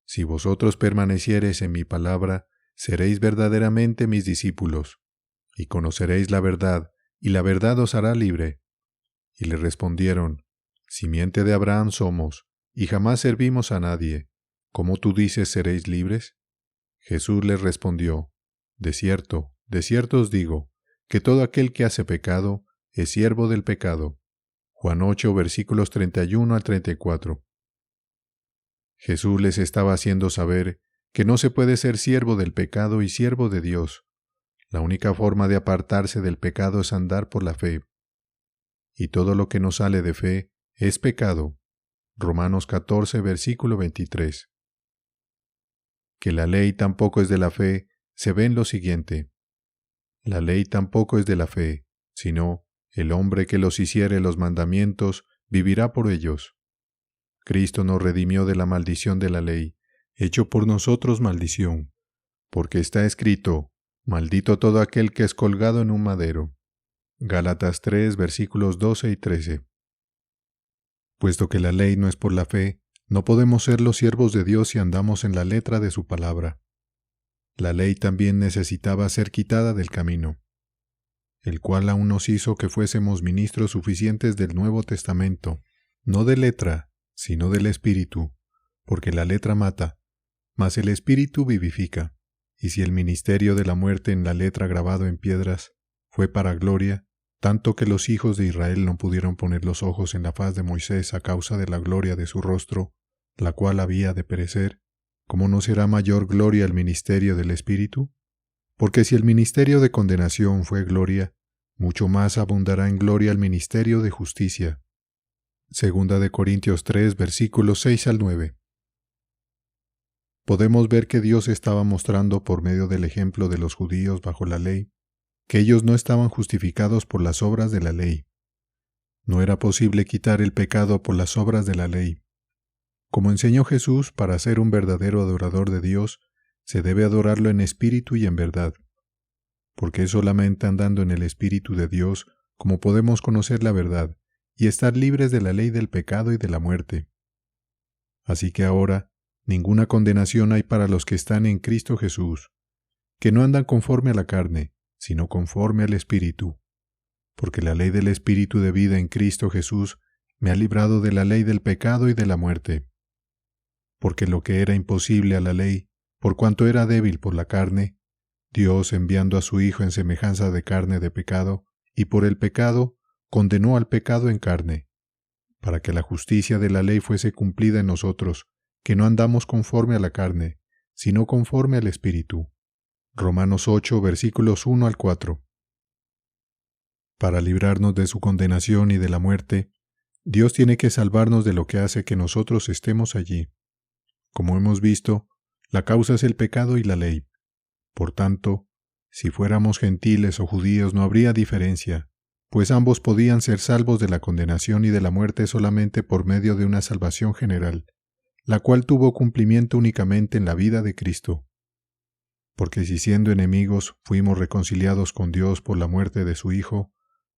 si vosotros permaneciereis en mi palabra, seréis verdaderamente mis discípulos, y conoceréis la verdad, y la verdad os hará libre. Y le respondieron: simiente de Abraham somos, y jamás servimos a nadie. ¿Cómo tú dices seréis libres? Jesús les respondió: de cierto os digo, que todo aquel que hace pecado es siervo del pecado. Juan 8, versículos 31 al 34. Jesús les estaba haciendo saber que no se puede ser siervo del pecado y siervo de Dios. La única forma de apartarse del pecado es andar por la fe. Y todo lo que no sale de fe es pecado. Romanos 14, versículo 23. que la ley tampoco es de la fe se ve en lo siguiente. La ley tampoco es de la fe, sino el hombre que los hiciere los mandamientos vivirá por ellos. Cristo nos redimió de la maldición de la ley, hecho por nosotros maldición, porque está escrito, maldito todo aquel que es colgado en un madero. Gálatas 3, versículos 12 y 13. Puesto que la ley no es por la fe, no podemos ser los siervos de Dios si andamos en la letra de su palabra. La ley también necesitaba ser quitada del camino, el cual aún nos hizo que fuésemos ministros suficientes del Nuevo Testamento, no de letra, sino del Espíritu, porque la letra mata, mas el Espíritu vivifica. Y si el ministerio de la muerte en la letra grabado en piedras fue para gloria, tanto que los hijos de Israel no pudieron poner los ojos en la faz de Moisés a causa de la gloria de su rostro, la cual había de perecer, ¿cómo no será mayor gloria el ministerio del Espíritu? Porque si el ministerio de condenación fue gloria, mucho más abundará en gloria el ministerio de justicia. Segunda de Corintios 3, versículos 6 al 9. Podemos ver que Dios estaba mostrando por medio del ejemplo de los judíos bajo la ley, que ellos no estaban justificados por las obras de la ley. No era posible quitar el pecado por las obras de la ley. Como enseñó Jesús, para ser un verdadero adorador de Dios, se debe adorarlo en espíritu y en verdad, porque es solamente andando en el Espíritu de Dios como podemos conocer la verdad y estar libres de la ley del pecado y de la muerte. Así que ahora, ninguna condenación hay para los que están en Cristo Jesús, que no andan conforme a la carne, sino conforme al Espíritu, porque la ley del Espíritu de vida en Cristo Jesús me ha librado de la ley del pecado y de la muerte. Porque lo que era imposible a la ley, por cuanto era débil por la carne, Dios, enviando a su Hijo en semejanza de carne de pecado, y por el pecado, condenó al pecado en carne, para que la justicia de la ley fuese cumplida en nosotros, que no andamos conforme a la carne, sino conforme al Espíritu. Romanos 8, versículos 1 al 4. Para librarnos de su condenación y de la muerte, Dios tiene que salvarnos de lo que hace que nosotros estemos allí. Como hemos visto, la causa es el pecado y la ley. Por tanto, si fuéramos gentiles o judíos no habría diferencia, pues ambos podían ser salvos de la condenación y de la muerte solamente por medio de una salvación general, la cual tuvo cumplimiento únicamente en la vida de Cristo. Porque si siendo enemigos fuimos reconciliados con Dios por la muerte de su Hijo,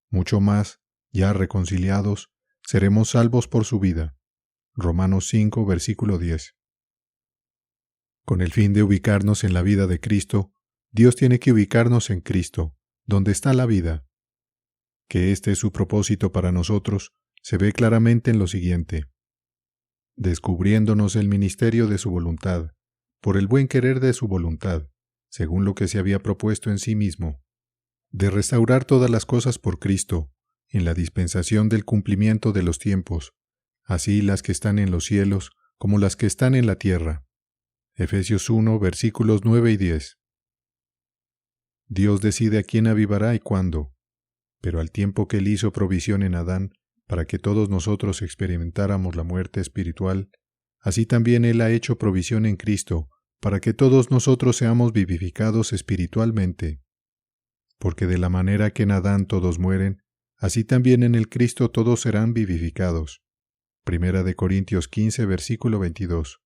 mucho más, ya reconciliados, seremos salvos por su vida. Romanos 5, versículo 10. Con el fin de ubicarnos en la vida de Cristo, Dios tiene que ubicarnos en Cristo, donde está la vida. Que este es su propósito para nosotros, se ve claramente en lo siguiente. Descubriéndonos el ministerio de su voluntad, por el buen querer de su voluntad, según lo que se había propuesto en sí mismo, de restaurar todas las cosas por Cristo, en la dispensación del cumplimiento de los tiempos, así las que están en los cielos como las que están en la tierra. Efesios 1, versículos 9 y 10. Dios decide a quién avivará y cuándo, pero al tiempo que Él hizo provisión en Adán para que todos nosotros experimentáramos la muerte espiritual, así también Él ha hecho provisión en Cristo para que todos nosotros seamos vivificados espiritualmente. Porque de la manera que en Adán todos mueren, así también en el Cristo todos serán vivificados. Primera de Corintios 15, versículo 22.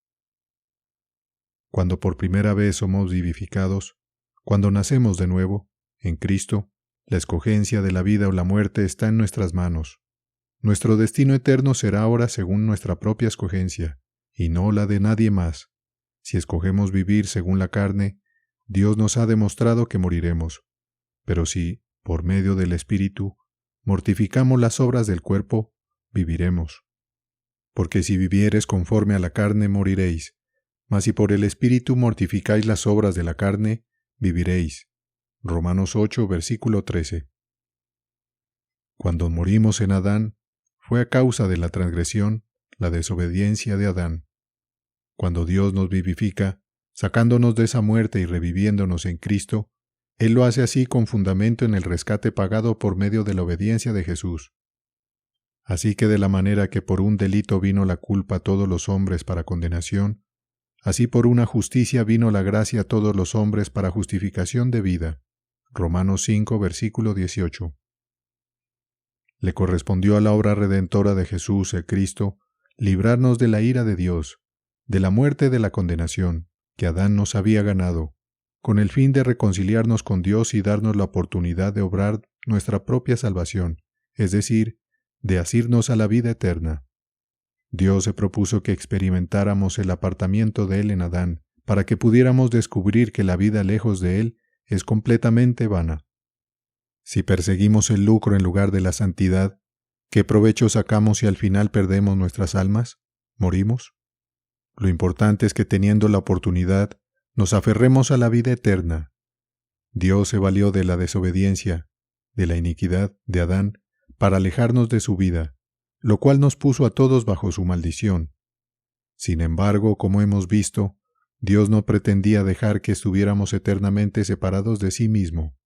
Cuando por primera vez somos vivificados, cuando nacemos de nuevo, en Cristo, la escogencia de la vida o la muerte está en nuestras manos. Nuestro destino eterno será ahora según nuestra propia escogencia, y no la de nadie más. Si escogemos vivir según la carne, Dios nos ha demostrado que moriremos. Pero si, por medio del Espíritu, mortificamos las obras del cuerpo, viviremos. Porque si vivieres conforme a la carne, moriréis. Mas si por el Espíritu mortificáis las obras de la carne, viviréis. Romanos 8, versículo 13. Cuando morimos en Adán, fue a causa de la transgresión, la desobediencia de Adán. Cuando Dios nos vivifica, sacándonos de esa muerte y reviviéndonos en Cristo, Él lo hace así con fundamento en el rescate pagado por medio de la obediencia de Jesús. Así que de la manera que por un delito vino la culpa a todos los hombres para condenación, Así por una justicia vino la gracia a todos los hombres para justificación de vida. Romanos 5, versículo 18. Le correspondió a la obra redentora de Jesús, el Cristo, librarnos de la ira de Dios, de la muerte y de la condenación, que Adán nos había ganado, con el fin de reconciliarnos con Dios y darnos la oportunidad de obrar nuestra propia salvación, es decir, de asirnos a la vida eterna. Dios se propuso que experimentáramos el apartamiento de Él en Adán, para que pudiéramos descubrir que la vida lejos de Él es completamente vana. Si perseguimos el lucro en lugar de la santidad, ¿qué provecho sacamos si al final perdemos nuestras almas? ¿Morimos? Lo importante es que teniendo la oportunidad, nos aferremos a la vida eterna. Dios se valió de la desobediencia, de la iniquidad de Adán, para alejarnos de su vida, lo cual nos puso a todos bajo su maldición. Sin embargo, como hemos visto, Dios no pretendía dejar que estuviéramos eternamente separados de sí mismo.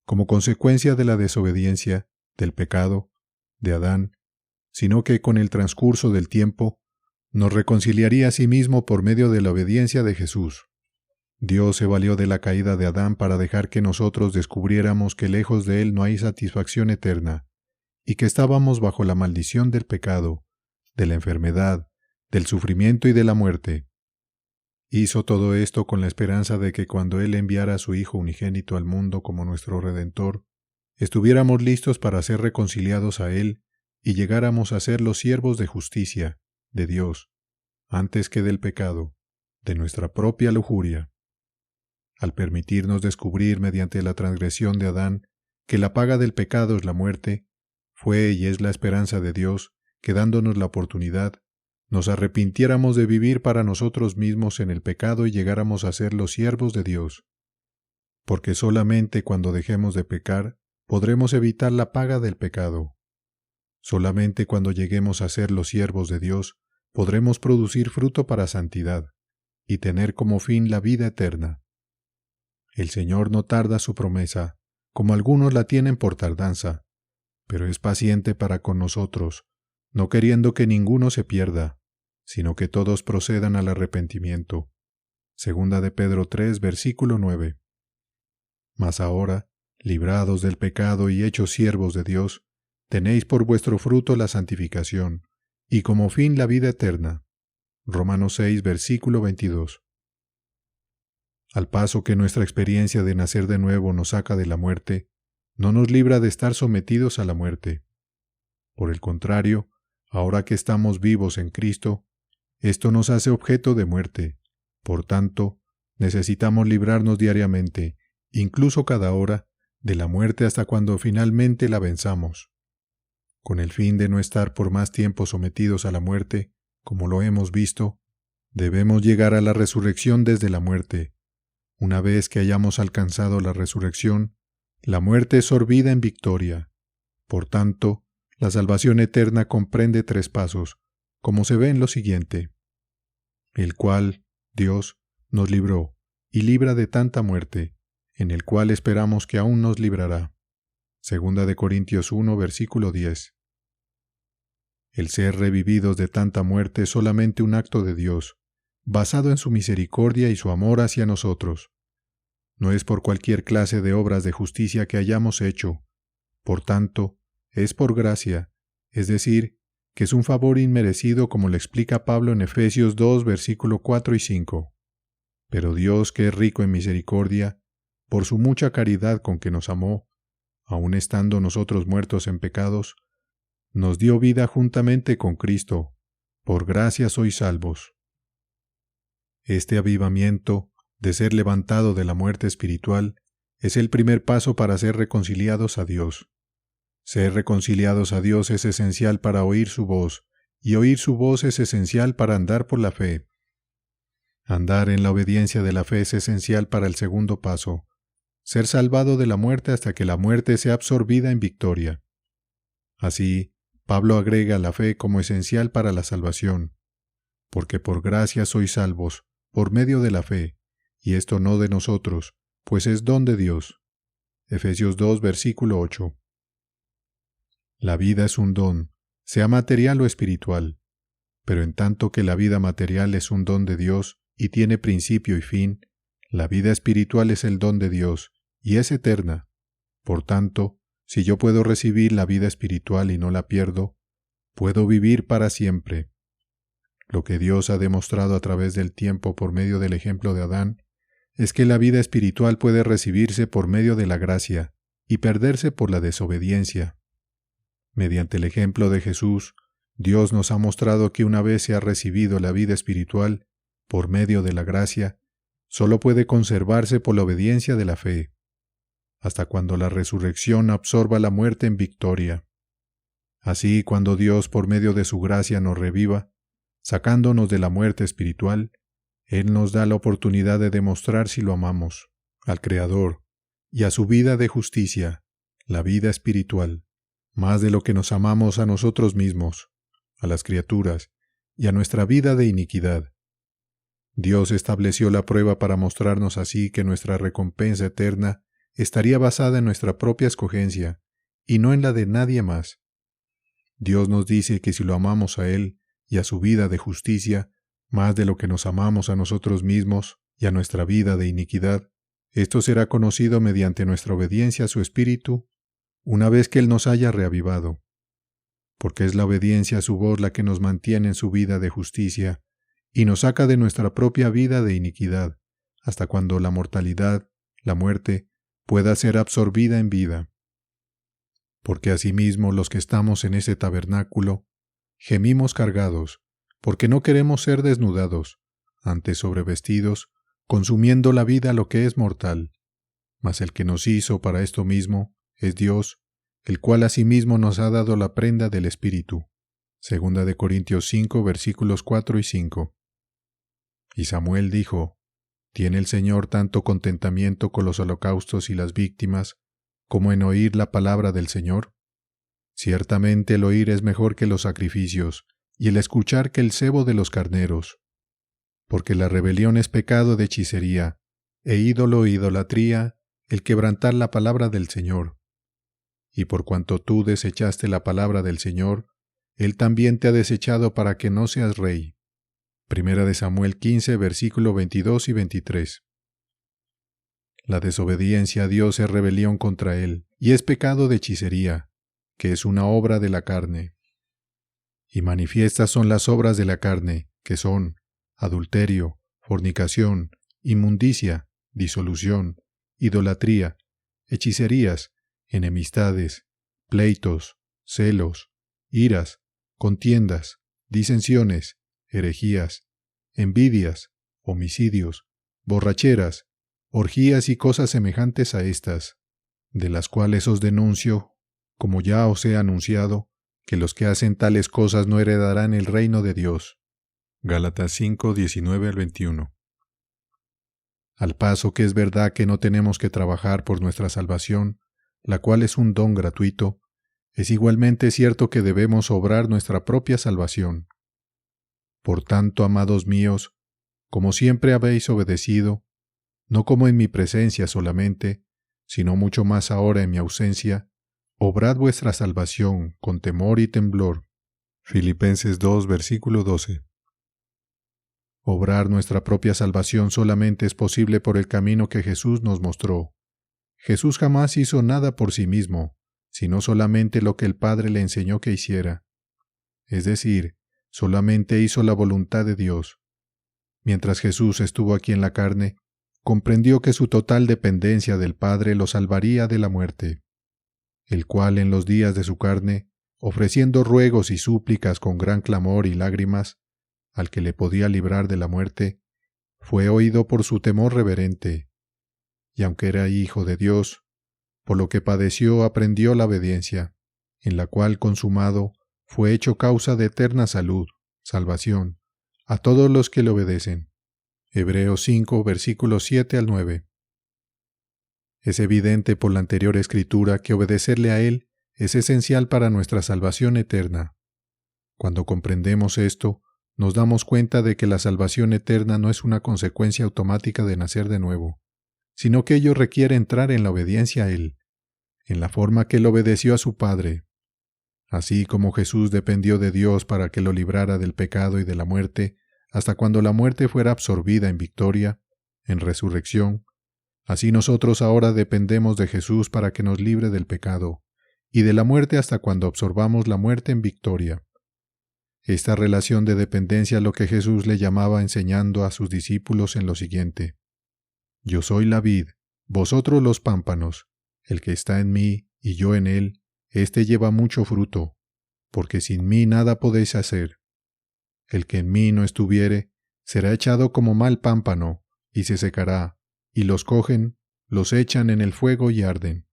Como consecuencia de la desobediencia, del pecado, de Adán, sino que con el transcurso del tiempo nos reconciliaría a sí mismo por medio de la obediencia de Jesús. Dios se valió de la caída de Adán para dejar que nosotros descubriéramos que lejos de Él no hay satisfacción eterna, y que estábamos bajo la maldición del pecado, de la enfermedad, del sufrimiento y de la muerte. Hizo todo esto con la esperanza de que cuando Él enviara a su Hijo unigénito al mundo como nuestro Redentor, estuviéramos listos para ser reconciliados a Él y llegáramos a ser los siervos de justicia, de Dios, antes que del pecado, de nuestra propia lujuria. Al permitirnos descubrir mediante la transgresión de Adán que la paga del pecado es la muerte, fue y es la esperanza de Dios que dándonos la oportunidad, nos arrepintiéramos de vivir para nosotros mismos en el pecado y llegáramos a ser los siervos de Dios. Porque solamente cuando dejemos de pecar, podremos evitar la paga del pecado. Solamente cuando lleguemos a ser los siervos de Dios, podremos producir fruto para santidad y tener como fin la vida eterna. El Señor no tarda su promesa, como algunos la tienen por tardanza, pero es paciente para con nosotros, no queriendo que ninguno se pierda, sino que todos procedan al arrepentimiento. Segunda de Pedro 3, versículo 9. Mas ahora, librados del pecado y hechos siervos de Dios, tenéis por vuestro fruto la santificación, y como fin la vida eterna. Romanos 6, versículo 22. Al paso que nuestra experiencia de nacer de nuevo nos saca de la muerte, no nos libra de estar sometidos a la muerte. Por el contrario, ahora que estamos vivos en Cristo, esto nos hace objeto de muerte. Por tanto, necesitamos librarnos diariamente, incluso cada hora, de la muerte hasta cuando finalmente la venzamos. Con el fin de no estar por más tiempo sometidos a la muerte, como lo hemos visto, debemos llegar a la resurrección desde la muerte. Una vez que hayamos alcanzado la resurrección, la muerte es sorbida en victoria. Por tanto, la salvación eterna comprende 3 pasos, como se ve en lo siguiente, el cual, Dios, nos libró y libra de tanta muerte, en el cual esperamos que aún nos librará. Segunda de Corintios 1, versículo 10. El ser revividos de tanta muerte es solamente un acto de Dios, basado en su misericordia y su amor hacia nosotros. No es por cualquier clase de obras de justicia que hayamos hecho. Por tanto, es por gracia, es decir, que es un favor inmerecido como lo explica Pablo en Efesios 2, versículo 4 y 5. Pero Dios, que es rico en misericordia, por su mucha caridad con que nos amó, aun estando nosotros muertos en pecados, nos dio vida juntamente con Cristo. Por gracia sois salvos. Este avivamiento, de ser levantado de la muerte espiritual, es el primer paso para ser reconciliados a Dios. Ser reconciliados a Dios es esencial para oír su voz, y oír su voz es esencial para andar por la fe. Andar en la obediencia de la fe es esencial para el segundo paso, ser salvado de la muerte hasta que la muerte sea absorbida en victoria. Así, Pablo agrega la fe como esencial para la salvación, porque por gracia sois salvos, por medio de la fe, y esto no de nosotros, pues es don de Dios. Efesios 2, versículo 8. La vida es un don, sea material o espiritual, pero en tanto que la vida material es un don de Dios, y tiene principio y fin, la vida espiritual es el don de Dios y es eterna. Por tanto, si yo puedo recibir la vida espiritual y no la pierdo, puedo vivir para siempre. Lo que Dios ha demostrado a través del tiempo por medio del ejemplo de Adán es que la vida espiritual puede recibirse por medio de la gracia y perderse por la desobediencia. Mediante el ejemplo de Jesús, Dios nos ha mostrado que una vez se ha recibido la vida espiritual por medio de la gracia, solo puede conservarse por la obediencia de la fe, hasta cuando la resurrección absorba la muerte en victoria. Así, cuando Dios por medio de su gracia nos reviva, sacándonos de la muerte espiritual, Él nos da la oportunidad de demostrar si lo amamos, al Creador, y a su vida de justicia, la vida espiritual, más de lo que nos amamos a nosotros mismos, a las criaturas, y a nuestra vida de iniquidad. Dios estableció la prueba para mostrarnos así que nuestra recompensa eterna estaría basada en nuestra propia escogencia, y no en la de nadie más. Dios nos dice que si lo amamos a Él y a su vida de justicia, más de lo que nos amamos a nosotros mismos y a nuestra vida de iniquidad, esto será conocido mediante nuestra obediencia a su Espíritu, una vez que Él nos haya reavivado. Porque es la obediencia a su voz la que nos mantiene en su vida de justicia y nos saca de nuestra propia vida de iniquidad, hasta cuando la mortalidad, la muerte, pueda ser absorbida en vida. Porque asimismo los que estamos en ese tabernáculo, gemimos cargados, porque no queremos ser desnudados, antes sobrevestidos, consumiendo la vida lo que es mortal. Mas el que nos hizo para esto mismo es Dios, el cual asimismo nos ha dado la prenda del Espíritu. 2 Corintios 5, versículos 4 y 5. Y Samuel dijo, ¿tiene el Señor tanto contentamiento con los holocaustos y las víctimas, como en oír la palabra del Señor? Ciertamente el oír es mejor que los sacrificios, y el escuchar que el cebo de los carneros. Porque la rebelión es pecado de hechicería, e ídolo e idolatría, el quebrantar la palabra del Señor. Y por cuanto tú desechaste la palabra del Señor, Él también te ha desechado para que no seas rey. 1 Samuel 15, versículo 22 y 23. La desobediencia a Dios es rebelión contra Él, y es pecado de hechicería, que es una obra de la carne. Y manifiestas son las obras de la carne, que son adulterio, fornicación, inmundicia, disolución, idolatría, hechicerías, enemistades, pleitos, celos, iras, contiendas, disensiones, herejías, envidias, homicidios, borracheras, orgías y cosas semejantes a estas, de las cuales os denuncio, como ya os he anunciado, que los que hacen tales cosas no heredarán el reino de Dios. Gálatas 5, 19 al 21. Al paso que es verdad que no tenemos que trabajar por nuestra salvación, la cual es un don gratuito, es igualmente cierto que debemos obrar nuestra propia salvación. Por tanto, amados míos, como siempre habéis obedecido, no como en mi presencia solamente, sino mucho más ahora en mi ausencia, obrad vuestra salvación con temor y temblor. Filipenses 2, versículo 12. Obrar nuestra propia salvación solamente es posible por el camino que Jesús nos mostró. Jesús jamás hizo nada por sí mismo, sino solamente lo que el Padre le enseñó que hiciera. Es decir, solamente hizo la voluntad de Dios. Mientras Jesús estuvo aquí en la carne, comprendió que su total dependencia del Padre lo salvaría de la muerte, el cual en los días de su carne, ofreciendo ruegos y súplicas con gran clamor y lágrimas, al que le podía librar de la muerte, fue oído por su temor reverente, y aunque era hijo de Dios, por lo que padeció aprendió la obediencia, en la cual consumado fue hecho causa de eterna salud, salvación, a todos los que le obedecen. Hebreos 5, versículos 7 al 9. Es evidente por la anterior escritura que obedecerle a Él es esencial para nuestra salvación eterna. Cuando comprendemos esto, nos damos cuenta de que la salvación eterna no es una consecuencia automática de nacer de nuevo, sino que ello requiere entrar en la obediencia a Él, en la forma que Él obedeció a su Padre. Así como Jesús dependió de Dios para que lo librara del pecado y de la muerte, hasta cuando la muerte fuera absorbida en victoria, en resurrección, así nosotros ahora dependemos de Jesús para que nos libre del pecado, y de la muerte hasta cuando absorbamos la muerte en victoria. Esta relación de dependencia es lo que Jesús le llamaba enseñando a sus discípulos en lo siguiente: Yo soy la vid, vosotros los pámpanos. El que está en mí y yo en él, éste lleva mucho fruto, porque sin mí nada podéis hacer. El que en mí no estuviere, será echado como mal pámpano, y se secará, y los cogen, los echan en el fuego y arden.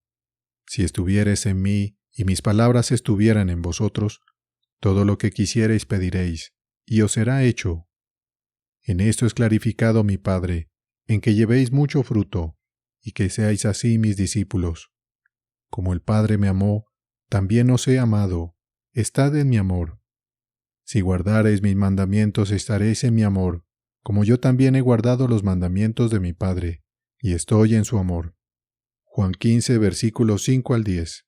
Si estuviereis en mí, y mis palabras estuvieran en vosotros, todo lo que quisiereis pediréis, y os será hecho. En esto es clarificado mi Padre, en que llevéis mucho fruto, y que seáis así mis discípulos. Como el Padre me amó, también os he amado, estad en mi amor. Si guardareis mis mandamientos, estaréis en mi amor, como yo también he guardado los mandamientos de mi Padre, y estoy en su amor. Juan 15, versículos 5 al 10.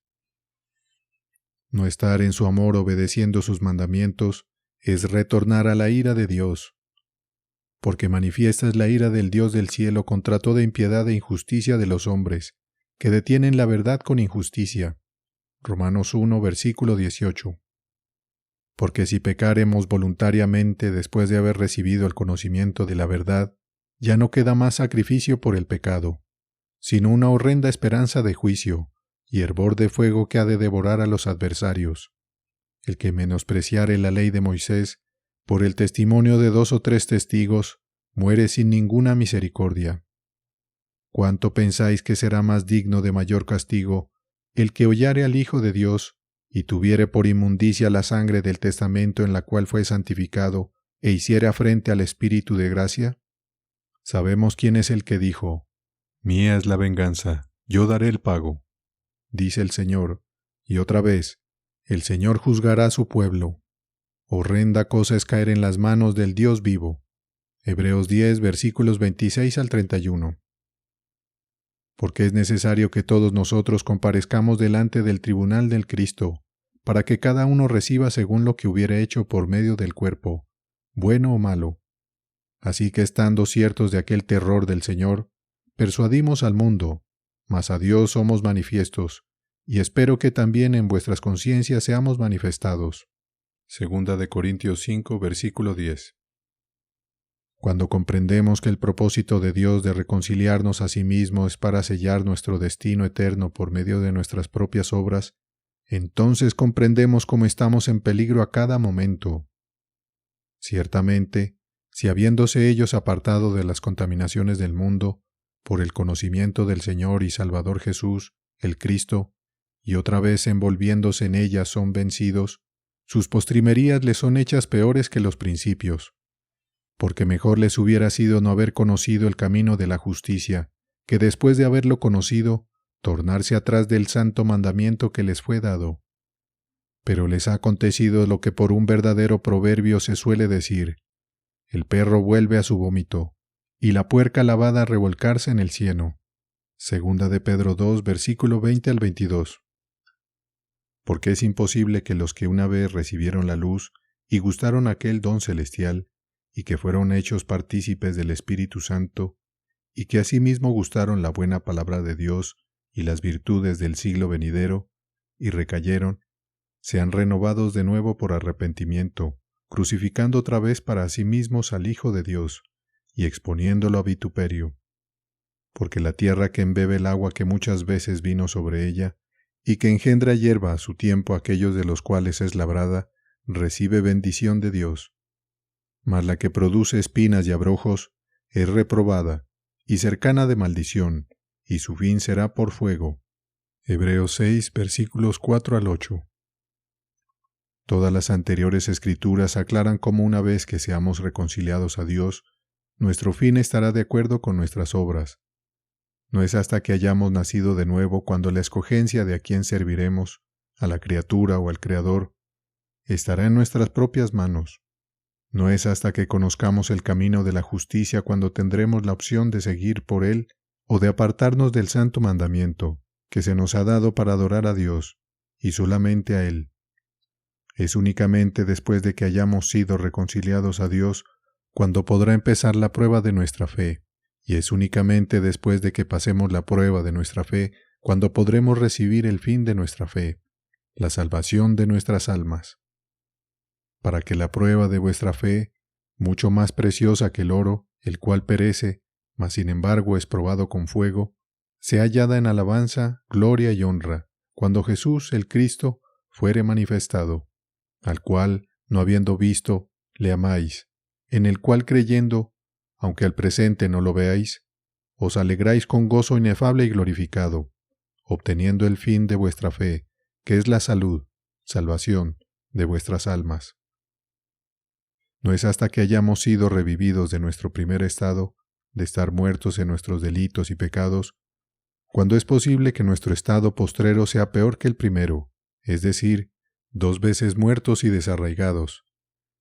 No estar en su amor obedeciendo sus mandamientos es retornar a la ira de Dios, porque manifiesta es la ira del Dios del cielo contra toda impiedad e injusticia de los hombres, que detienen la verdad con injusticia. Romanos 1, versículo 18. Porque si pecaremos voluntariamente después de haber recibido el conocimiento de la verdad, ya no queda más sacrificio por el pecado, sino una horrenda esperanza de juicio y hervor de fuego que ha de devorar a los adversarios. El que menospreciare la ley de Moisés, por el testimonio de 2 o 3 testigos, muere sin ninguna misericordia. ¿Cuánto pensáis que será más digno de mayor castigo el que hollare al Hijo de Dios y tuviere por inmundicia la sangre del testamento en la cual fue santificado e hiciere afrente al Espíritu de gracia? Sabemos quién es el que dijo: Mía es la venganza, yo daré el pago, dice el Señor, y otra vez, el Señor juzgará a su pueblo. Horrenda cosa es caer en las manos del Dios vivo. Hebreos 10, versículos 26 al 31. Porque es necesario que todos nosotros comparezcamos delante del tribunal del Cristo, para que cada uno reciba según lo que hubiere hecho por medio del cuerpo, bueno o malo. Así que estando ciertos de aquel terror del Señor, persuadimos al mundo, mas a Dios somos manifiestos, y espero que también en vuestras conciencias seamos manifestados. Segunda de Corintios 5, versículo 10. Cuando comprendemos que el propósito de Dios de reconciliarnos a sí mismo es para sellar nuestro destino eterno por medio de nuestras propias obras, entonces comprendemos cómo estamos en peligro a cada momento. Ciertamente, si habiéndose ellos apartado de las contaminaciones del mundo, por el conocimiento del Señor y Salvador Jesús, el Cristo, y otra vez envolviéndose en ellas son vencidos, sus postrimerías les son hechas peores que los principios. Porque mejor les hubiera sido no haber conocido el camino de la justicia, que después de haberlo conocido, tornarse atrás del santo mandamiento que les fue dado. Pero les ha acontecido lo que por un verdadero proverbio se suele decir: el perro vuelve a su vómito, y la puerca lavada a revolcarse en el cieno. Segunda de Pedro 2, versículo 20 al 22. Porque es imposible que los que una vez recibieron la luz y gustaron aquel don celestial, y que fueron hechos partícipes del Espíritu Santo, y que asimismo gustaron la buena palabra de Dios y las virtudes del siglo venidero, y recayeron, sean renovados de nuevo por arrepentimiento, crucificando otra vez para sí mismos al Hijo de Dios, y exponiéndolo a vituperio. Porque la tierra que embebe el agua que muchas veces vino sobre ella, y que engendra hierba a su tiempo aquellos de los cuales es labrada, recibe bendición de Dios. Mas la que produce espinas y abrojos es reprobada y cercana de maldición, y su fin será por fuego. Hebreos 6, versículos 4 al 8. Todas las anteriores escrituras aclaran cómo una vez que seamos reconciliados a Dios, nuestro fin estará de acuerdo con nuestras obras. No es hasta que hayamos nacido de nuevo cuando la escogencia de a quién serviremos, a la criatura o al Creador, estará en nuestras propias manos. No es hasta que conozcamos el camino de la justicia cuando tendremos la opción de seguir por él o de apartarnos del santo mandamiento que se nos ha dado para adorar a Dios y solamente a Él. Es únicamente después de que hayamos sido reconciliados a Dios cuando podrá empezar la prueba de nuestra fe, y es únicamente después de que pasemos la prueba de nuestra fe cuando podremos recibir el fin de nuestra fe, la salvación de nuestras almas. Para que la prueba de vuestra fe, mucho más preciosa que el oro, el cual perece, mas sin embargo es probado con fuego, sea hallada en alabanza, gloria y honra, cuando Jesús, el Cristo, fuere manifestado, al cual, no habiendo visto, le amáis, en el cual creyendo, aunque al presente no lo veáis, os alegráis con gozo inefable y glorificado, obteniendo el fin de vuestra fe, que es la salud, salvación de vuestras almas. No es hasta que hayamos sido revividos de nuestro primer estado, de estar muertos en nuestros delitos y pecados, cuando es posible que nuestro estado postrero sea peor que el primero, es decir, 2 veces muertos y desarraigados,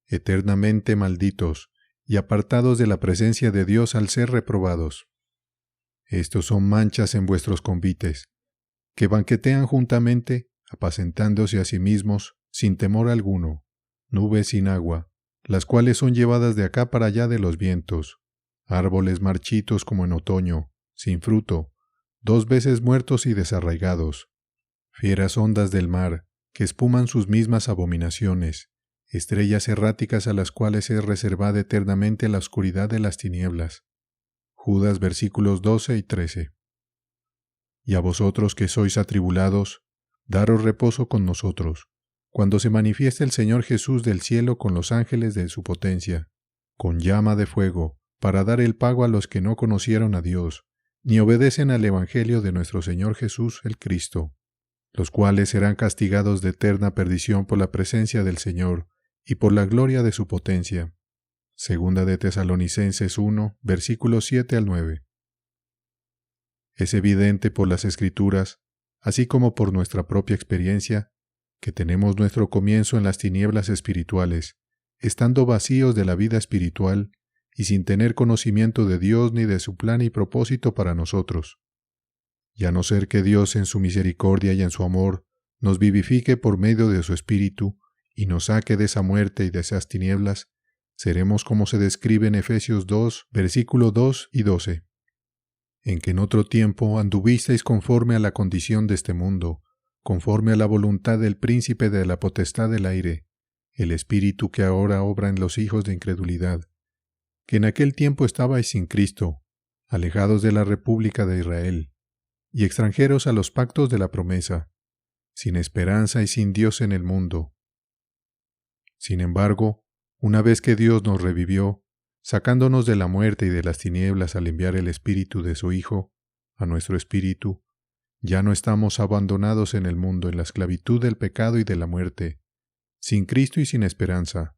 eternamente malditos y apartados de la presencia de Dios al ser reprobados. Estos son manchas en vuestros convites, que banquetean juntamente, apacentándose a sí mismos, sin temor alguno, nubes sin agua, las cuales son llevadas de acá para allá de los vientos, árboles marchitos como en otoño, sin fruto, 2 veces muertos y desarraigados, fieras ondas del mar, que espuman sus mismas abominaciones, estrellas erráticas a las cuales es reservada eternamente la oscuridad de las tinieblas. Judas versículos 12 y 13. Y a vosotros que sois atribulados, daros reposo con nosotros, cuando se manifieste el Señor Jesús del cielo con los ángeles de su potencia, con llama de fuego, para dar el pago a los que no conocieron a Dios, ni obedecen al Evangelio de nuestro Señor Jesús el Cristo, los cuales serán castigados de eterna perdición por la presencia del Señor y por la gloria de su potencia. Segunda de Tesalonicenses 1, versículos 7 al 9. Es evidente por las Escrituras, así como por nuestra propia experiencia, que tenemos nuestro comienzo en las tinieblas espirituales, estando vacíos de la vida espiritual y sin tener conocimiento de Dios ni de su plan y propósito para nosotros. Y a no ser que Dios en su misericordia y en su amor nos vivifique por medio de su Espíritu y nos saque de esa muerte y de esas tinieblas, seremos como se describe en Efesios 2, versículo 2 y 12, en que en otro tiempo anduvisteis conforme a la condición de este mundo, conforme a la voluntad del príncipe de la potestad del aire, el espíritu que ahora obra en los hijos de incredulidad, que en aquel tiempo estabais sin Cristo, alejados de la república de Israel, y extranjeros a los pactos de la promesa, sin esperanza y sin Dios en el mundo. Sin embargo, una vez que Dios nos revivió, sacándonos de la muerte y de las tinieblas al enviar el Espíritu de su Hijo, a nuestro espíritu, ya no estamos abandonados en el mundo en la esclavitud del pecado y de la muerte, sin Cristo y sin esperanza.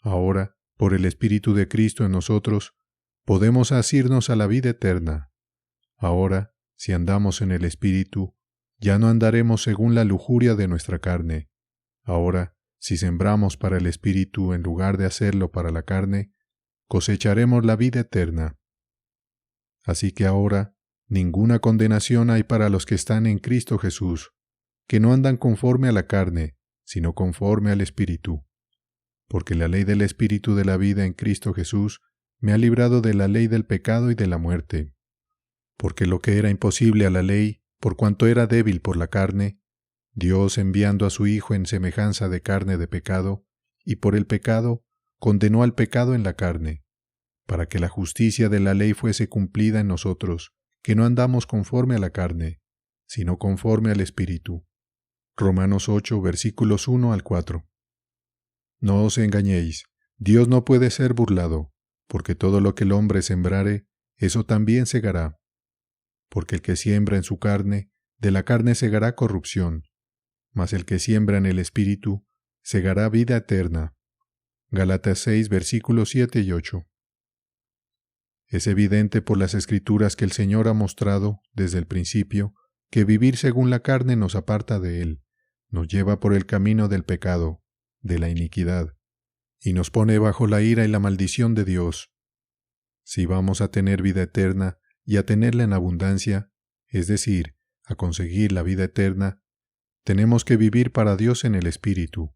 Ahora, por el Espíritu de Cristo en nosotros, podemos asirnos a la vida eterna. Ahora, si andamos en el Espíritu, ya no andaremos según la lujuria de nuestra carne. Ahora, si sembramos para el Espíritu en lugar de hacerlo para la carne, cosecharemos la vida eterna. Así que ahora, ninguna condenación hay para los que están en Cristo Jesús, que no andan conforme a la carne, sino conforme al Espíritu. Porque la ley del Espíritu de la vida en Cristo Jesús me ha librado de la ley del pecado y de la muerte. Porque lo que era imposible a la ley, por cuanto era débil por la carne, Dios enviando a su Hijo en semejanza de carne de pecado, y por el pecado, condenó al pecado en la carne, para que la justicia de la ley fuese cumplida en nosotros, que no andamos conforme a la carne, sino conforme al Espíritu. Romanos 8, versículos 1 al 4. No os engañéis, Dios no puede ser burlado, porque todo lo que el hombre sembrare, eso también segará. Porque el que siembra en su carne, de la carne segará corrupción, mas el que siembra en el Espíritu, segará vida eterna. Gálatas 6, versículos 7 y 8. Es evidente por las Escrituras que el Señor ha mostrado, desde el principio, que vivir según la carne nos aparta de Él, nos lleva por el camino del pecado, de la iniquidad, y nos pone bajo la ira y la maldición de Dios. Si vamos a tener vida eterna y a tenerla en abundancia, es decir, a conseguir la vida eterna, tenemos que vivir para Dios en el Espíritu.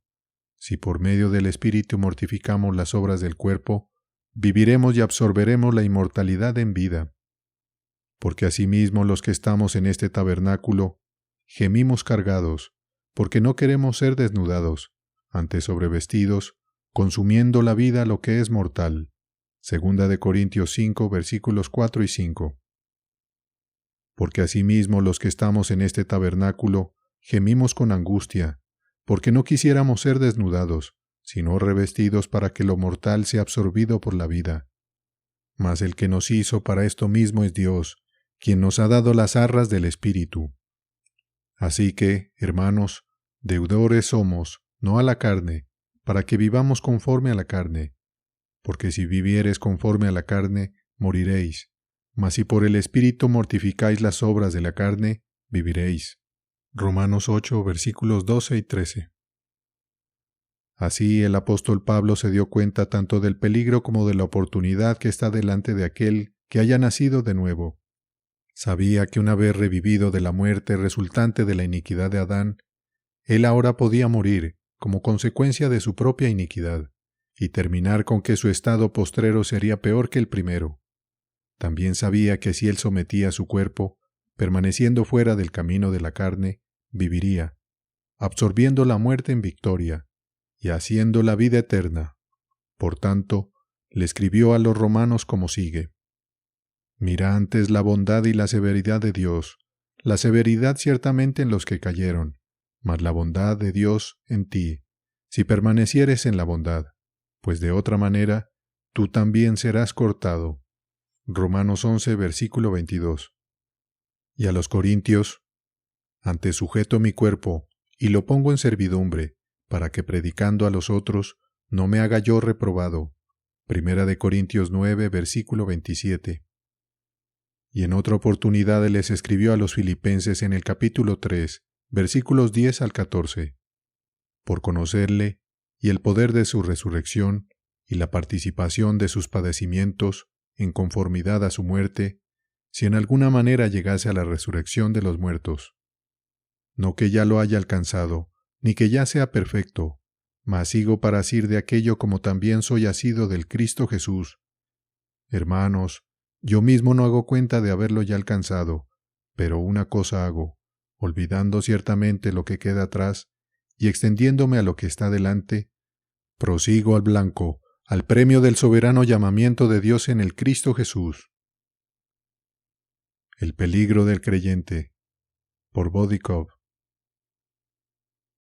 Si por medio del Espíritu mortificamos las obras del cuerpo, viviremos y absorberemos la inmortalidad en vida. Porque asimismo los que estamos en este tabernáculo, gemimos cargados, porque no queremos ser desnudados, antes sobrevestidos, consumiendo la vida lo que es mortal. 2 Corintios 5, versículos 4 y 5. Porque asimismo los que estamos en este tabernáculo, gemimos con angustia, porque no quisiéramos ser desnudados, sino revestidos para que lo mortal sea absorbido por la vida. Mas el que nos hizo para esto mismo es Dios, quien nos ha dado las arras del Espíritu. Así que, hermanos, deudores somos, no a la carne, para que vivamos conforme a la carne. Porque si viviereis conforme a la carne, moriréis. Mas si por el Espíritu mortificáis las obras de la carne, viviréis. Romanos 8, versículos 12 y 13. Así el apóstol Pablo se dio cuenta tanto del peligro como de la oportunidad que está delante de aquel que haya nacido de nuevo. Sabía que una vez revivido de la muerte resultante de la iniquidad de Adán, él ahora podía morir como consecuencia de su propia iniquidad, y terminar con que su estado postrero sería peor que el primero. También sabía que si él sometía su cuerpo, permaneciendo fuera del camino de la carne, viviría, absorbiendo la muerte en victoria, y haciendo la vida eterna. Por tanto, le escribió a los romanos como sigue: Mira antes la bondad y la severidad de Dios, la severidad ciertamente en los que cayeron, mas la bondad de Dios en ti, si permanecieres en la bondad, pues de otra manera tú también serás cortado. Romanos 11, versículo 22. Y a los Corintios: Antes sujeto mi cuerpo, y lo pongo en servidumbre, para que predicando a los otros no me haga yo reprobado. 1 Corintios 9, versículo 27. Y en otra oportunidad les escribió a los filipenses en el capítulo 3, versículos 10 al 14. Por conocerle, y el poder de su resurrección, y la participación de sus padecimientos, en conformidad a su muerte, si en alguna manera llegase a la resurrección de los muertos. No que ya lo haya alcanzado, ni que ya sea perfecto, mas sigo para asir de aquello como también soy asido del Cristo Jesús. Hermanos, yo mismo no hago cuenta de haberlo ya alcanzado, pero una cosa hago, olvidando ciertamente lo que queda atrás y extendiéndome a lo que está delante, prosigo al blanco, al premio del soberano llamamiento de Dios en el Cristo Jesús. El peligro del creyente, por Bodikov.